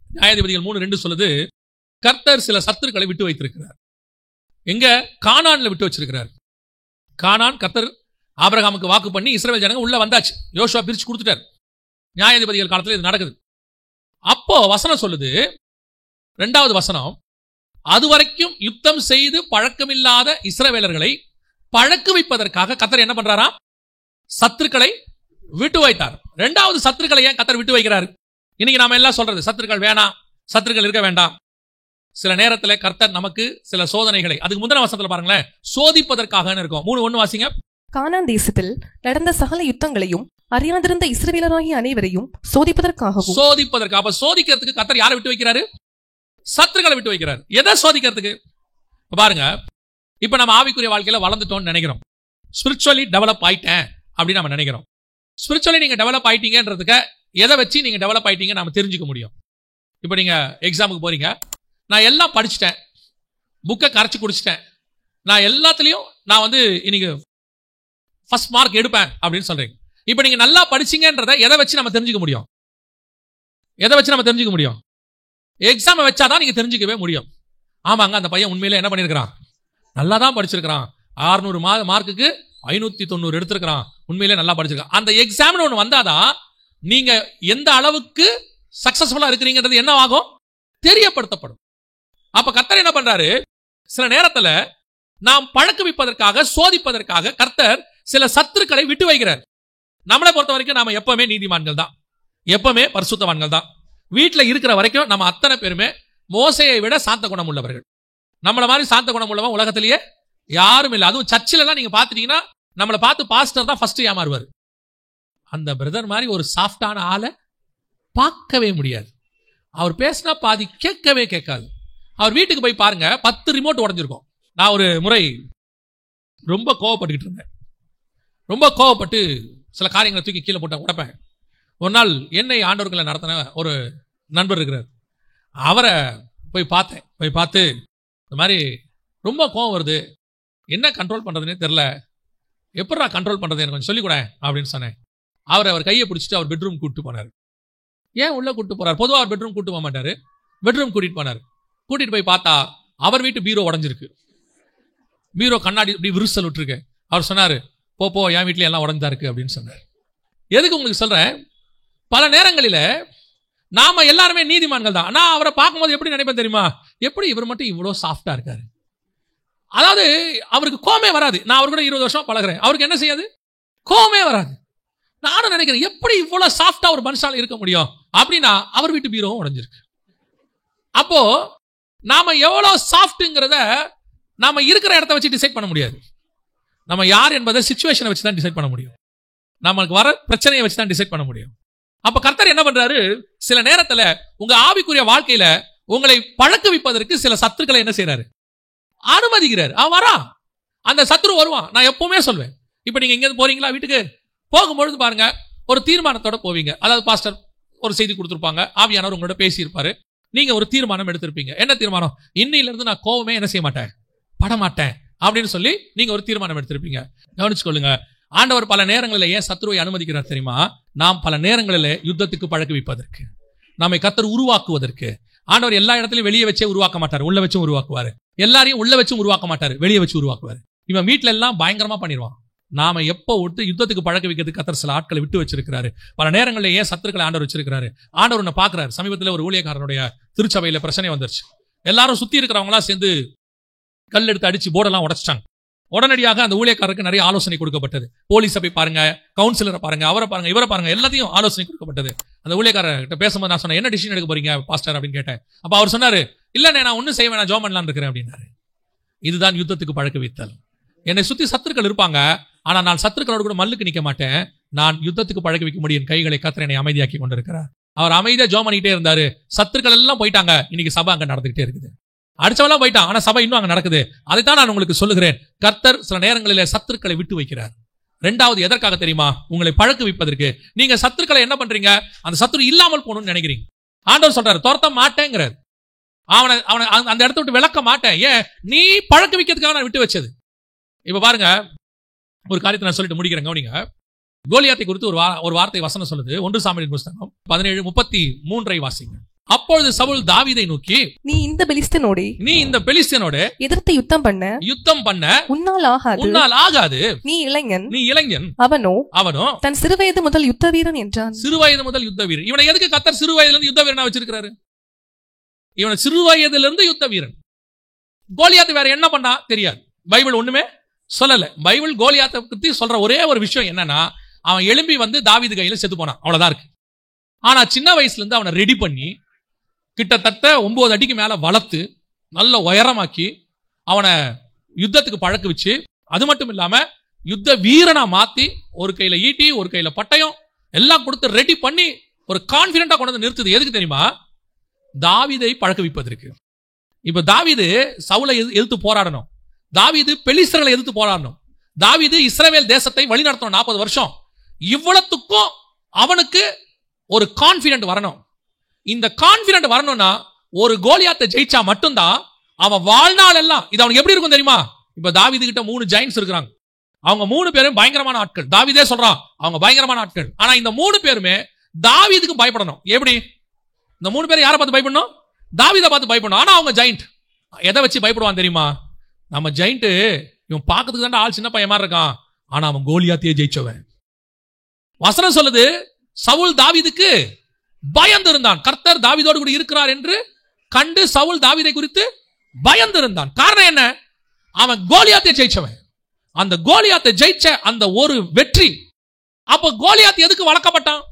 நியாயாதிபதிகள் 3:2 சொல்லுது, கர்த்தர் சில சத்துருக்களை விட்டு வைத்திருக்கிறார். எங்க? கானான்ல விட்டு வச்சிருக்கிறார். கானான் கர்த்தர் ஆபிரகாமுக்கு வாக்கு பண்ணி இஸ்ரவேல் ஜனங்க உள்ள வந்தாச்சு, யோசுவா பிரிச்சு கொடுத்துட்டார். நியாயாதிபதிகள் காலத்துல இது நடக்குது. அப்போ வசனம் சொல்லுது, 2வது வசனம், அதுவரைக்கும் யுத்தம் செய்து பழக்கமில்லாத இஸ்ரவேலர்களை பழக்குவிப்பதற்காக கர்த்தர் என்ன பண்றாரா? சத்துருக்களை விட்டு வைத்தார். 2வது சத்துருக்களை ஏன் கர்த்தர் விட்டு வைக்கிறார்? இன்னைக்கு நாம எல்லாம் சொல்றது சத்துருக்கள் வேணாம், சத்துருக்கள் இருக்க வேண்டாம். சில நேரத்தில் கர்த்தர் நமக்கு சில சோதனைகளை, அதுக்கு முந்தின வசனத்துல பாருங்களேன், சோதிப்பதற்காக இருக்கும். 3:1 வாசிங்க.
கானான் தேசத்தில் நடந்த சகல யுத்தங்களையும் அறியாதிருந்த இஸ்ரவேலராகிய அனைவரையும் சோதிப்பதற்காகவும்.
அப்ப சோதிக்கிறதுக்கு கர்த்தர் யாரை விட்டு வைக்கிறாரு? சத்துருக்களை விட்டு வைக்கிறார். எதை சோதிக்கிறதுக்கு? பாருங்க, இப்ப நம்ம ஆவிக்குரிய வாழ்க்கையில வளர்ந்துட்டோம்னு நினைக்கிறோம், ஸ்பிரிச்சுவலி டெவலப் ஆயிட்டேன் அப்படின்னு நம்ம நினைக்கிறோம். ஸ்பிரிச்சுவலி நீங்க டெவலப் ஆயிட்டீங்கன்றதுக்கு எதை வச்சு நீங்க டெவலப் ஆயிட்டீங்க நாம தெரிஞ்சுக்க முடியும். இப்ப நீங்க எக்ஸாமுக்கு போறீங்க, நான் எல்லாம் படிச்சுட்டேன், புக்கை கரைச்சி குடிச்சிட்டேன், நான் எல்லாத்துலயும் நான் வந்து இன்னைக்கு ஃபர்ஸ்ட் மார்க் எடுப்பேன் அப்படின்னு சொல்றீங்க. இப்ப நீங்க நல்லா படிச்சீங்கன்றத எதை வச்சு நம்ம தெரிஞ்சுக்க முடியும்? எதை வச்சு நம்ம தெரிஞ்சுக்க முடியும்? எக்ஸாமை வச்சாதான் நீங்க தெரிஞ்சுக்கவே முடியும். ஆமாங்க, அந்த பையன் உண்மையில என்ன பண்ணிருக்கிறான், நல்லா தான் படிச்சிருக்கிறான், 600 மார்க்குக்கு 590 எடுத்திருக்கிறான், உண்மையிலே நல்லா படிச்சிருக்கான். அந்த எக்ஸாம்னு ஒண்ணு வந்தாதான் நீங்க எந்த அளவுக்கு சக்சஸ்ஃபுல்லா இருக்கிறீங்கன்றது என்ன ஆகும்? தெரியப்படுத்தப்படும். அப்ப கர்த்தர் என்ன பண்றாரு? சில நேரத்துல நாம் பழக்குவிப்பதற்காக, சோதிப்பதற்காக கர்த்தர் சில சத்துருக்களை விட்டு வைக்கிறார். நம்மளை பொறுத்த வரைக்கும் நாம எப்பவுமே நீதிமான்கள் தான், எப்பவுமே பரிசுத்தவான்கள் தான். வீட்டுல இருக்கிற வரைக்கும் நம்ம அத்தனை பேருமே மோசையை விட சாந்த குணம் உள்ளவர்கள். நம்மள மாதிரி சாந்த குணம் உள்ளவன் உலகத்திலேயே யாரும் இல்லை. அதுவும் சர்ச்சில் எல்லாம் நீங்க பாத்துட்டீங்கன்னா நம்மளை பார்த்து பாஸ்டர் தான் ஃபர்ஸ்ட் ஏமாறுவார். அந்த பிரதர் மாதிரி ஒரு சாஃப்டான ஆளை பார்க்கவே முடியாது. அவர் பேசினா பாதி கேட்கவே கேட்காது. அவர் வீட்டுக்கு போய் பாருங்க, 10 ரிமோட் உடஞ்சிருக்கும். நான் ஒரு முறை ரொம்ப கோவப்பட்டுக்கிட்டு இருந்தேன். ரொம்ப கோவப்பட்டு சில காரியங்களை தூக்கி கீழே போட்ட உடப்பேன். ஒரு நாள் என்னை ஆண்டவர்களை நடத்தின ஒரு நண்பர் இருக்கிறார். அவரை போய் பார்த்தேன். போய் பார்த்து இந்த மாதிரி ரொம்ப கோவம் வருது, என்ன கண்ட்ரோல் பண்றதுன்னே தெரியல, எப்படா கண்ட்ரோல் பண்றது எனக்கு கொஞ்சம் சொல்லிக் கூட அப்படின்னு சொன்னேன். அவர் கையை பிடிச்சிட்டு அவர் பெட்ரூம் கூப்பிட்டு போனார். ஏன் உள்ள கூப்பிட்டு போறாரு? பொதுவாக அவர் பெட்ரூம் கூப்பிட்டு போக மாட்டாரு. பெட்ரூம் கூட்டிட்டு போனார். கூட்டிட்டு போய் பார்த்தா அவர் வீட்டு பீரோ உடஞ்சிருக்கு. பீரோ கண்ணாடி இப்படி விரிசல் விட்டுருக்கு. அவர் சொன்னாரு, போ என் வீட்ல எல்லாம் உடஞ்சா இருக்கு அப்படின்னு சொன்னார். எதுக்கு உங்களுக்கு சொல்றேன்? பல நேரங்களில நாம எல்லாருமே நீதிமான்கள் தான். நான் அவரை பார்க்கும்போது எப்படி நினைப்பேன் தெரியுமா? எப்படி இவர் மட்டும் இவ்வளவு சாஃப்டா இருக்காரு. அதாவது அவருக்கு கோமே வராது. நான் அவர் கூட 20 வருஷம் பழகிறேன். அவருக்கு என்ன செய்யாது? கோமே வராது. நானும் நினைக்கிறேன், எப்படி இவ்வளவு சாஃப்டா ஒரு மனுஷால இருக்க முடியும் அப்படின்னா அவர் வீட்டு பீரோவும் உடைஞ்சிருக்கு. அப்போ நாம எவ்வளவு சாஃப்ட்ங்கிறத நாம இருக்கிற இடத்த வச்சு டிசைட் பண்ண முடியாது. நம்ம யார் என்பதை சிச்சுவேஷனை வச்சு தான் டிசைட் பண்ண முடியும். நமக்கு வர பிரச்சனையை வச்சு தான் டிசைட் பண்ண முடியும். அப்ப கர்த்தர் என்ன பண்றாரு? சில நேரத்துல உங்க ஆவிக்குரிய வாழ்க்கையில உங்களை பழக்க வைப்பதற்கு சில சத்துருக்களை என்ன செய்யறாரு? அனுமதிக்கிறார். அவன் வரா, அந்த சத்துரு வருவான். நான் எப்பவுமே சொல்வேன், இப்ப நீங்க இங்க போறீங்களா, வீட்டுக்கு போகும்பொழுது பாருங்க, ஒரு தீர்மானத்தோட போவீங்க. அதாவது பாஸ்டர் ஒரு செய்தி கொடுத்திருப்பாங்க, ஆவியானவர் உங்களோட பேசியிருப்பாரு, நீங்க ஒரு தீர்மானம் எடுத்திருப்பீங்க. என்ன தீர்மானம்? இன்னையில இருந்து நான் கோவமே என்ன செய்ய மாட்டேன், படமாட்டேன் அப்படின்னு சொல்லி நீங்க ஒரு தீர்மானம் எடுத்திருப்பீங்க. கவனிச்சுக்கொள்ளுங்க, ஆண்டவர் பல நேரங்களில் ஏன் சத்துருவை அனுமதிக்கிறார் தெரியுமா? நாம் பல நேரங்களில் யுத்தத்துக்கு பழக்க வைப்பதற்கு, நம்மை கர்த்தர் உருவாக்குவதற்கு. ஆண்டவர் எல்லா இடத்துலயும் வெளியே வச்சே உருவாக்க மாட்டார், உள்ள வச்சும் உருவாக்குவாரு. எல்லாரையும் உள்ள வச்சும் உருவாக்க மாட்டாரு, வெளியே வச்சு உருவாக்குவாரு. இவன் வீட்டுல எல்லாம் பயங்கரமா பண்ணிடுவான். நாம எப்போ விட்டு யுத்தத்துக்கு பழக்க வைக்கிறதுக்கு கர்த்தர் சில ஆட்களை விட்டு வச்சிருக்கிறாரு. பல நேரங்களில் ஏன் சத்துருக்களை ஆண்டவர் வச்சிருக்கிறாரு? ஆண்டவர் உன்னை பாக்குறாரு. சமீபத்தில் ஒரு ஊழியக்காரனுடைய திருச்சபையில பிரச்சனை வந்துருச்சு. எல்லாரும் சுத்தி இருக்கிறவங்களா சேர்ந்து கல் எடுத்து அடிச்சு போர்டெல்லாம் உடைச்சிட்டாங்க. உடனடியாக அந்த ஊழியக்காரருக்கு நிறைய ஆலோசனை கொடுக்கப்பட்டது. போலீஸை போய் பாருங்க, கவுன்சிலரை பாருங்க, அவரை பாருங்க, இவரை பாருங்க, எல்லாத்தையும் ஆலோசனை கொடுக்கப்பட்டது. அந்த ஊழியக்காரர்கிட்ட பேசும்போது நான் சொன்னேன், என்ன டிசிஷன் எடுக்க போறீங்க பாஸ்டர் அப்படின்னு கேட்டேன். அப்ப அவர் சொன்னாரு, இல்லண்ணே நான் ஒன்னும் செய்வேன், நான் ஜோம் பண்ணலான்னு இருக்கிறேன் அப்படின்னாரு. இதுதான் யுத்தத்துக்கு பழக்க வைத்தல். என்னை சுத்தி சத்துருக்கள் இருப்பாங்க, ஆனா நான் சத்துருக்களோடு கூட மல்லுக்கு நிக்க மாட்டேன். நான் யுத்தத்துக்கு பழக்க வைக்க முடியும் கைகளை கர்த்தர் என்னை அமைதியாக்கி கொண்டிருக்கிறார். அவர் அமைதியா ஜோம் பண்ணிட்டே இருந்தாரு. சத்துருக்கள் எல்லாம் போயிட்டாங்க. இன்னைக்கு சபை அங்க நடந்துகிட்டே இருக்குது. அடிச்சவெல்லாம் போயிட்டான், ஆனா சபை இன்னும் அங்க நடக்குது. அதைத்தான் நான் உங்களுக்கு சொல்லுகிறேன். கர்த்தர் சில நேரங்களில் சத்துருக்களை விட்டு வைக்கிறார். ரெண்டாவது எதற்காக தெரியுமா? உங்களை பழக்க வைப்பதற்கு. நீங்க சத்துருக்களை என்ன பண்றீங்க? அந்த சத்துரு இல்லாமல் போகணும்னு நினைக்கிறீங்க. ஆண்டவர் சொல்றாரு, துரத்த மாட்டேங்கிறார். அவனை அந்த இடத்த விட்டு விளக்க மாட்டேன். ஏன்? நீ பழக்க வைக்கிறதுக்காக நான் விட்டு வச்சது. இப்ப பாருங்க, ஒரு காரியத்தை நான் சொல்லிட்டு முடிக்கிறேன், கவனிங்க. கோலியாத்தை குறித்து ஒரு வார்த்தை வசனம் சொல்லுது. 1 சாமுவேலின் புத்தகம் 17:33 வாசிங்க. அப்பொழுது சவுல் தாவீதை நோக்கி, நீ இந்த பெலிஸ்தியனோடு
எதிர்த்து யுத்தம் பண்ண உன்னால்
ஆகாது. நீ இளைஞன். அவனோ
தன் சிறுவயது முதல் யுத்த வீரன் என்றான்.
சிறுவயது முதல் யுத்த வீரன். இவனை எதுக்கு கர்த்தர் சிறுவயதிலிருந்து யுத்த வீரனா வச்சிருக்கிறாரு? இவனை சிறுவயதிலிருந்து யுத்த வீரன். கோலியாத்து வேற என்ன பண்ணா தெரியாது. பைபிள் ஒண்ணுமே சொல்லல. பைபிள் கோலியாத்தை பத்தி சொல்ற ஒரே ஒரு விஷயம் என்னன்னா, அவன் எழும்பி வந்து தாவீது கையில செத்து போனான், அவ்வளவுதான் இருக்கு. ஆனா சின்ன வயசுல இருந்து அவனை ரெடி பண்ணி கிட்டத்தட்ட 9 அடிக்கு மேல வளர்த்து நல்ல உயரமாக்கி அவனை யுத்தத்துக்கு பழக்க வச்சு, அது மட்டும் இல்லாம யுத்த வீரனா மாத்தி, ஒரு கையில ஈட்டி ஒரு கையில பட்டயம் எல்லாம் கொடுத்து ரெடி பண்ணி ஒரு கான்பிடென்டா கொண்டு வந்து நிறுத்துது. எதுக்கு தெரியுமா? தாவீதை பழக்க வைப்பதற்கு. இப்ப தாவீது சவுலை எதிர்த்து போராடணும். தாவீது பெலிஸ்தர்களை எதிர்த்து போராடணும். தாவீது இஸ்ரவேல் தேசத்தை வழிநடத்தணும் 40 வருஷம். இவ்வளவுக்கும் அவனுக்கு ஒரு கான்பிடென்ட் வரணும். இந்த கான்பிடென்ட் வரணும்னா ஒரு கோலியாத்தை ஜெயிச்சா மட்டும்தான் அவன் வாழ்நாள் எல்லாம். இது அவனுக்கு எப்படி இருக்கும் தெரியுமா? இப்ப தாவீது கிட்ட 3 ஜெயின்ட்ஸ் இருக்கிறாங்க. அவங்க 3 பேரும் பயங்கரமான ஆட்கள். தாவீதே சொல்றான் அவங்க பயங்கரமான ஆட்கள். ஆனா இந்த 3 பேருமே தாவீதுக்கு பயப்படணும். எப்படி? இந்த 3 பேரும் யாரை பார்த்து பயப்படணும்? தாவீதை பார்த்து பயப்படணும். ஆனா அவங்க ஜெயிண்ட். எதை வச்சு பயப்படுவான் தெரியுமா? நம்ம ஜெயிண்ட் இவன் பார்க்கறதுக்கு தான் ஆள் சின்ன பையன் மாதிரி இருக்கான், ஆனா அவன் கோலியாத்தையே ஜெயிச்சவன். வசனம் சொல்லுது, சவுல் தாவீதுக்கு பயந்து இருந்தான். கர்த்தர் தாவீதோடு கூட இருக்கிறார் என்று கண்டு சவுல் தாவீதை குறித்து பயந்து இருந்தான். காரணம் என்ன? அவன் கோலியாத்தை ஜெயிச்சவன். அந்த கோலியாத்தை ஜெயிச்ச அந்த ஒரு வெற்றி. அப்ப கோலியாத் எதுக்கு வளர்க்கப்பட்டான்?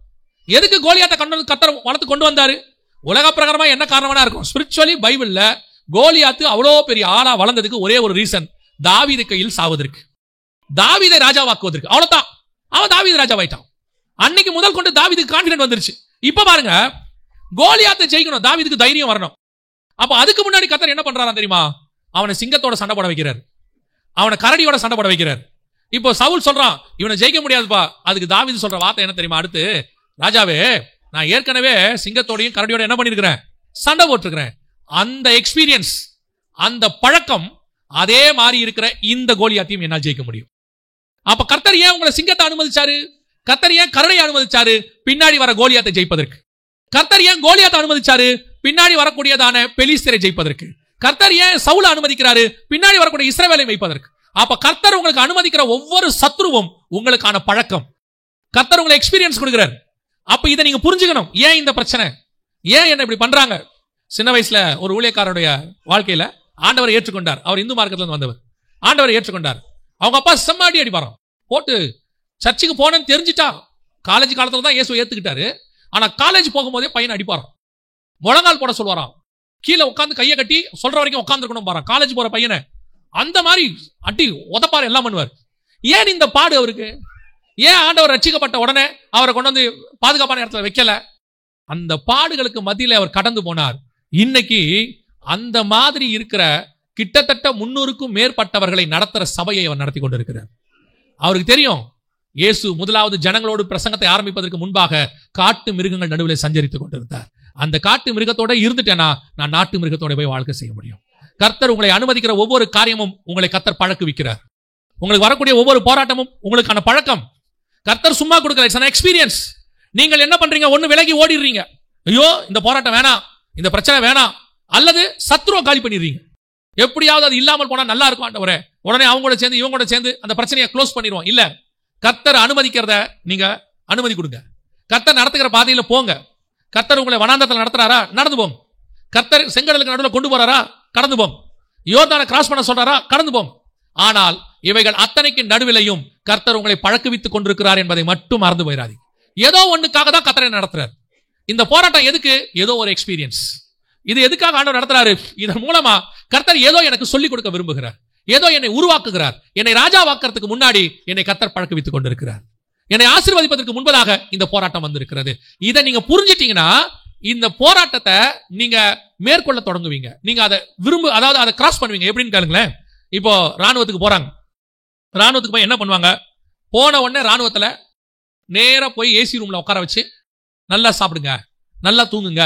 எதுக்கு கோலியாத்தை கர்த்தர் வளர்த்து கொண்டு வந்தாரு? உலக பிரகாரமா என்ன காரணமா இருக்கும்? ஸ்பிரிச்சுவலி பைபிள்ல கோலியாத்து அவ்வளோ பெரிய ஆளா வளர்ந்ததுக்கு ஒரே ஒரு ரீசன், தாவீது கையில் சாவதற்கு, தாவீதை ராஜாவாக்குவதற்கு. அவ்வளவுதான். அவன் தாவீது ராஜாவாயிட்டான். அன்னைக்கு முதல் கொண்டு தாவீதுக்கு கான்ஃபிடன்ட் வந்துருச்சு. இப்ப பாருங்க, கோலியாத்தை ஜெயிக்கணும், தாவீதுக்கு தைரியம் வரணும். அப்ப அதுக்கு முன்னாடி கர்த்தர் என்ன பண்றாரா தெரியுமா? அவனை சிங்கத்தோட சண்டை போட வைக்கிறார், அவனை கரடியோட சண்டை போட வைக்கிறார். இப்போ சவுல் சொல்றான், இவனை ஜெயிக்க முடியாதுப்பா. அதுக்கு தாவீது சொல்ற வார்த்தை என்ன தெரியுமா? அடுத்து, ராஜாவே, நான் ஏற்கனவே சிங்கத்தோடையும் கரடியோட என்ன பண்ணிருக்கிறேன்? சண்டை போட்டிருக்கிறேன். அந்த எக்ஸ்பீரியன்ஸ், அந்த பழக்கம் அதே மாதிரி இருக்கிற இந்த கோலியாத்தையும் என்னால் ஜெயிக்க முடியும். அப்ப கர்த்தர் ஏன் உங்களை சிங்கத்தை அனுமதிச்சாரு? கர்த்தர் ஏன் கரடியை அனுமதிச்சாரு? பின்னாடி வர கோலியாத்தை ஜெயிப்பதற்கு. கர்த்தர் ஏன் கோலியாத்தை அனுமதிச்சாரு? பின்னாடி வரக்கூடியதான பெலிஸ்தரை ஜெயிப்பதற்கு. கர்த்தர் ஏன் சவுலை அனுமதிக்கிறாரு? பின்னாடி வரக்கூடிய இஸ்ரவேலை வைப்பதற்கு. அப்ப கர்த்தர் உங்களுக்கு அனுமதிக்கிற ஒவ்வொரு சத்ருவும் உங்களுக்கான பழக்கம். கர்த்தர் உங்களுக்கு எக்ஸ்பீரியன்ஸ் கொடுக்கிறார். அப்ப இதை நீங்க புரிஞ்சுக்கணும். ஏன் இந்த பிரச்சனை, ஏன் என்ன இப்படி பண்றாங்க? சின்ன வயசுல ஒரு ஊழியக்காரருடைய வாழ்க்கையில ஆண்டவரை ஏற்றுக்கொண்டார். அவர் இந்து மார்க்கத்துல இருந்து வந்தவர். ஆண்டவரை ஏற்றுக்கொண்டார். அவங்க அப்பா செம்மாடி அடிப்பாராம் போட்டு. சர்ச்சுக்கு போனேன்னு தெரிஞ்சுட்டா, காலேஜ் காலத்துல தான் இயேசு ஏத்துக்கிட்டாரு. ஆனா காலேஜ் போகும்போதே பையனை அடிப்பாராம், முழங்கால் போட சொல்லுவாராம், கீழே உட்காந்து கையை கட்டி சொல்ற வரைக்கும் உட்காந்துருக்கணும் பாரு காலேஜ் போற பையனை. அந்த மாதிரி அடி உதப்பாரு, எல்லாம் பண்ணுவார். ஏன் இந்த பாடு அவருக்கு? ஏன் ஆண்டவர் ரட்சிக்கப்பட்ட உடனே அவரை கொண்டு வந்து பாதுகாப்பான இடத்துல வைக்கல? அந்த பாடுகளுக்கு மத்தியில அவர் கடந்து போனார். இன்னைக்கு அந்த மாதிரி இருக்கிற கிட்டத்தட்ட 300க்கும் மேற்பட்டவர்களை நடத்துற சபையை அவர் நடத்தி கொண்டிருக்கிறார். அவருக்கு தெரியும், இயேசு முதலாவது ஜனங்களோடு பிரசங்கத்தை ஆரம்பிப்பதற்கு முன்பாக காட்டு மிருகங்கள் நடுவில் சஞ்சரித்துக் கொண்டிருந்தார். அந்த காட்டு மிருகத்தோட இருந்துட்டேன்னா நான் நாட்டு மிருகத்தோட போய் வாழ்க்கை செய்ய முடியும். கர்த்தர் உங்களை அனுமதிக்கிற ஒவ்வொரு காரியமும் உங்களை கர்த்தர் பழக்குவிக்கிறார். உங்களுக்கு வரக்கூடிய ஒவ்வொரு போராட்டமும் உங்களுக்கான பழக்கம். கர்த்தர் சும்மா கொடுக்கல, இட்ஸ் an எக்ஸ்பீரியன்ஸ். நீங்கள் என்ன பண்றீங்க? ஒண்ணு விலகி ஓடிடுறீங்க, ஐயோ இந்த போராட்டம் வேணாம், இந்த பிரச்சனை வேணாம், அல்லது சத்ருவை காலி பண்ணிடுறீங்க. எப்படியாவது அது இல்லாமல் போனா நல்லா இருக்கும் ஆண்டவரே, உடனே அவங்களோட சேர்ந்து இவங்களோட சேர்ந்து அந்த பிரச்சனையை க்ளோஸ் பண்ணிடுவோம். இல்ல, கர்த்தர் அனுமதிக்கிறத நீங்க அனுமதி கொடுங்க. கர்த்தர் நடத்துகிற பாதையில போங்க. கர்த்தர் உங்களை வனாந்தரத்தில் நடத்துறாரா? நடந்து போங்க. கர்த்தர் செங்கடலுக்கு நடுவில் கொண்டு போறாரா? கடந்து போங்க. யோர்தானை கிராஸ் பண்ண சொல்றாரா? கடந்து போங்க. ஆனால் இவைகள் அத்தனைக்கு நடுவிலையும் கர்த்தர் உங்களை பழக்குவித்துக் கொண்டிருக்கிறார் என்பதை மட்டும் மறந்து போயிடாதீங்க. ஏதோ ஒண்ணுக்காக தான் கர்த்தரை நடத்துறார். இந்த போராட்டம் எதுக்கு? ஏதோ ஒரு எக்ஸ்பீரியன்ஸ். இது எதுக்காக ஆண்டவர் நடத்துறாரு? இதன் மூலமா கர்த்தர் ஏதோ எனக்கு சொல்லிக் கொடுக்க விரும்புகிறார், ஏதோ என்னை உருவாக்குகிறார். என்னை ராஜாவாக்கிறதுக்கு முன்னாடி என்னை கர்த்தர் பழக்குவித்துக் கொண்டிருக்கிறார். என்னை ஆசீர்வதிப்பதற்கு முன்பதாக இந்த போராட்டம் வந்திருக்கிறது. இதை நீங்க புரிஞ்சிட்டீங்கன்னா இந்த போராட்டத்தை நீங்க மேற்கொள்ள தொடங்குவீங்க. நீங்க அதை அதாவது அதை கிராஸ் பண்ணுவீங்க. எப்படின்னு கேளுங்களேன். இப்போ ராணுவத்துக்கு போறாங்க. ராணுவத்துக்கு போய் என்ன பண்ணுவாங்க? போன உடனே ராணுவத்துல நேரா போய் ஏசி ரூம்ல உட்கார வச்சு நல்லா சாப்பிடுங்க, நல்லா தூங்குங்க,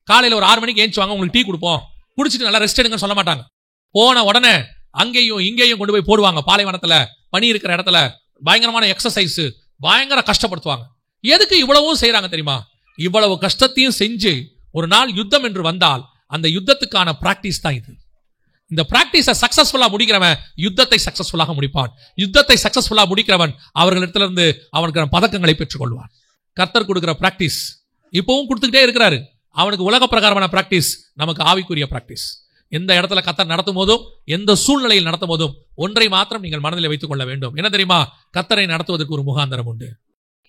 காலையில ஒரு 6 மணிக்கு ஏஞ்சுவாங்க, உங்களுக்கு டீ கொடுப்போம், குடிச்சிட்டு நல்லா ரெஸ்ட் எடுங்கன்னு சொல்ல மாட்டாங்க. போன உடனே அங்கேயும் இங்கேயும் கொண்டு போய் போடுவாங்க. பாலைவனத்துல பனி இருக்கிற இடத்துல பயங்கரமான எக்ஸசைஸ், பயங்கர கஷ்டப்படுத்துவாங்க. எதுக்கு இவ்வளவும் செய்யறாங்க தெரியுமா? இவ்வளவு கஷ்டத்தையும் செஞ்சு ஒரு நாள் யுத்தம் என்று வந்தால் அந்த யுத்தத்துக்கான பிராக்டிஸ் தான் இது. இந்த பிராக்டிஸை சக்சஸ்ஃபுல்லா முடிக்கிறவன் யுத்தத்தை சக்சஸ்ஃபுல்லாக முடிப்பான். யுத்தத்தை சக்சஸ்ஃபுல்லா முடிக்கிறவன் அவர்களிடத்திலிருந்து அவனுக்கு பதக்கங்களை பெற்றுக் கொள்வான். கர்த்தர் கொடுக்கிற பிராக்டிஸ் இப்பவும் கொடுத்துக்கிட்டே இருக்கிறாரு. அவனுக்கு உலக பிரகாரமான பிராக்டிஸ், நமக்கு ஆவிக்குரிய பிராக்டிஸ். எந்த இடத்துல கர்த்தர் நடத்தும் போதும், எந்த சூழ்நிலையில் நடத்தும் போதும் ஒன்றை மாத்திரம் நீங்கள் மனதில் வைத்துக் கொள்ள வேண்டும். என்ன தெரியுமா? கர்த்தரை நடத்துவதற்கு ஒரு முகாந்திரம் உண்டு.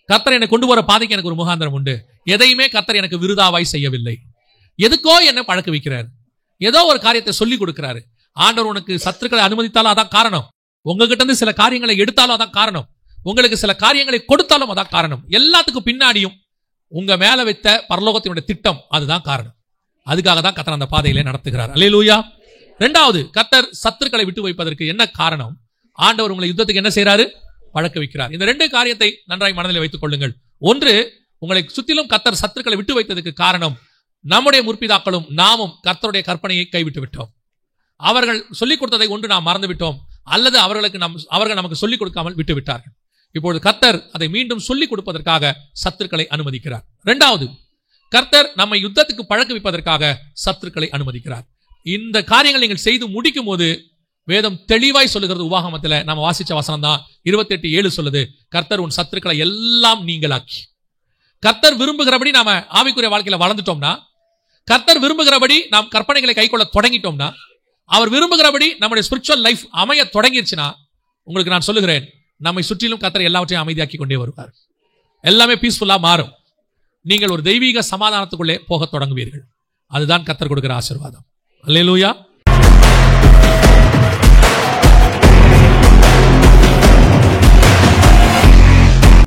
கர்த்தர் என்னை கொண்டு வர பாதைக்கு எனக்கு ஒரு முகாந்திரம் உண்டு. எதையுமே கர்த்தர் எனக்கு விருதாவாய் செய்யவில்லை. எதுக்கோ என்ன பழக்க வைக்கிறார், ஏதோ ஒரு காரியத்தை சொல்லி கொடுக்கிறாரு. ஆண்டவர் உனக்கு சத்துருக்களை அனுமதித்தாலும் அதான் காரணம். உங்ககிட்ட இருந்து சில காரியங்களை எடுத்தாலும் அதான் காரணம். உங்களுக்கு சில காரியங்களை கொடுத்தாலும் அதான் காரணம். எல்லாத்துக்கும் பின்னாடியும் உங்க மேல வைத்த பரலோகத்தினுடைய திட்டம் அதுதான் காரணம். அதுக்காக தான் கர்த்தர் அந்த பாதையிலே நடத்துகிறார். அல்லேலூயா. இரண்டாவது, கர்த்தர் சத்துருக்களை விட்டு வைப்பதற்கு என்ன காரணம்? ஆண்டவர் உங்களை யுத்தத்துக்கு என்ன செய்யறாரு? பழக்க வைக்கிறார். இந்த 2 காரியத்தை நன்றாய் மனதில் வைத்துக் கொள்ளுங்கள். ஒன்று, உங்களை சுற்றிலும் கர்த்தர் சத்துருக்களை விட்டு வைத்ததுக்கு காரணம் நம்முடைய முற்பிதாக்களும் நாமும் கர்த்தருடைய கற்பனையை கைவிட்டு விட்டோம். அவர்கள் சொல்லிக் கொடுத்ததை ஒன்று நாம் மறந்து விட்டோம், அல்லது அவர்கள் நமக்கு சொல்லிக் கொடுக்காமல் விட்டு விட்டார்கள். இப்பொழுது கர்த்தர் அதை மீண்டும் சொல்லிக் கொடுப்பதற்காக சத்துருக்களை அனுமதிக்கிறார். இரண்டாவது, கர்த்தர் நம்மை யுத்தத்துக்கு பழக்க வைப்பதற்காக சத்துருக்களை அனுமதிக்கிறார். இந்த காரியங்கள் நீங்கள் செய்து முடிக்கும் போது வேதம் தெளிவாய் சொல்லுகிறது. உபாகமத்தில் நம்ம வாசிச்ச வசனம் தான் 28:7 சொல்லுது, கர்த்தர் உன் சத்துருக்களை எல்லாம் நீங்களாக்கி. கர்த்தர் விரும்புகிறபடி நாம ஆவிக்குரிய வாழ்க்கையில வளர்ந்துட்டோம்னா, கர்த்தர் விரும்புகிறபடி நாம் கற்பனைகளை கைக்கொள்ள தொடங்கிட்டோம்னா, அவர் விரும்புகிறபடி நம்முடைய ஸ்பிரிச்சுவல் லைஃப் அமைய தொடங்கிருச்சுன்னா, உங்களுக்கு நான் சொல்லுகிறேன், நம்மை சுற்றிலும் கர்த்தர் எல்லாவற்றையும் அமைதியாக்கி கொண்டே வருவார். எல்லாமே பீஸ்ஃபுல்லா மாறும். நீங்கள் ஒரு தெய்வீக சமாதானத்துக்குள்ளே போக தொடங்குவீர்கள். அதுதான் கர்த்தர் கொடுக்கிற ஆசீர்வாதம். அல்லேலூயா.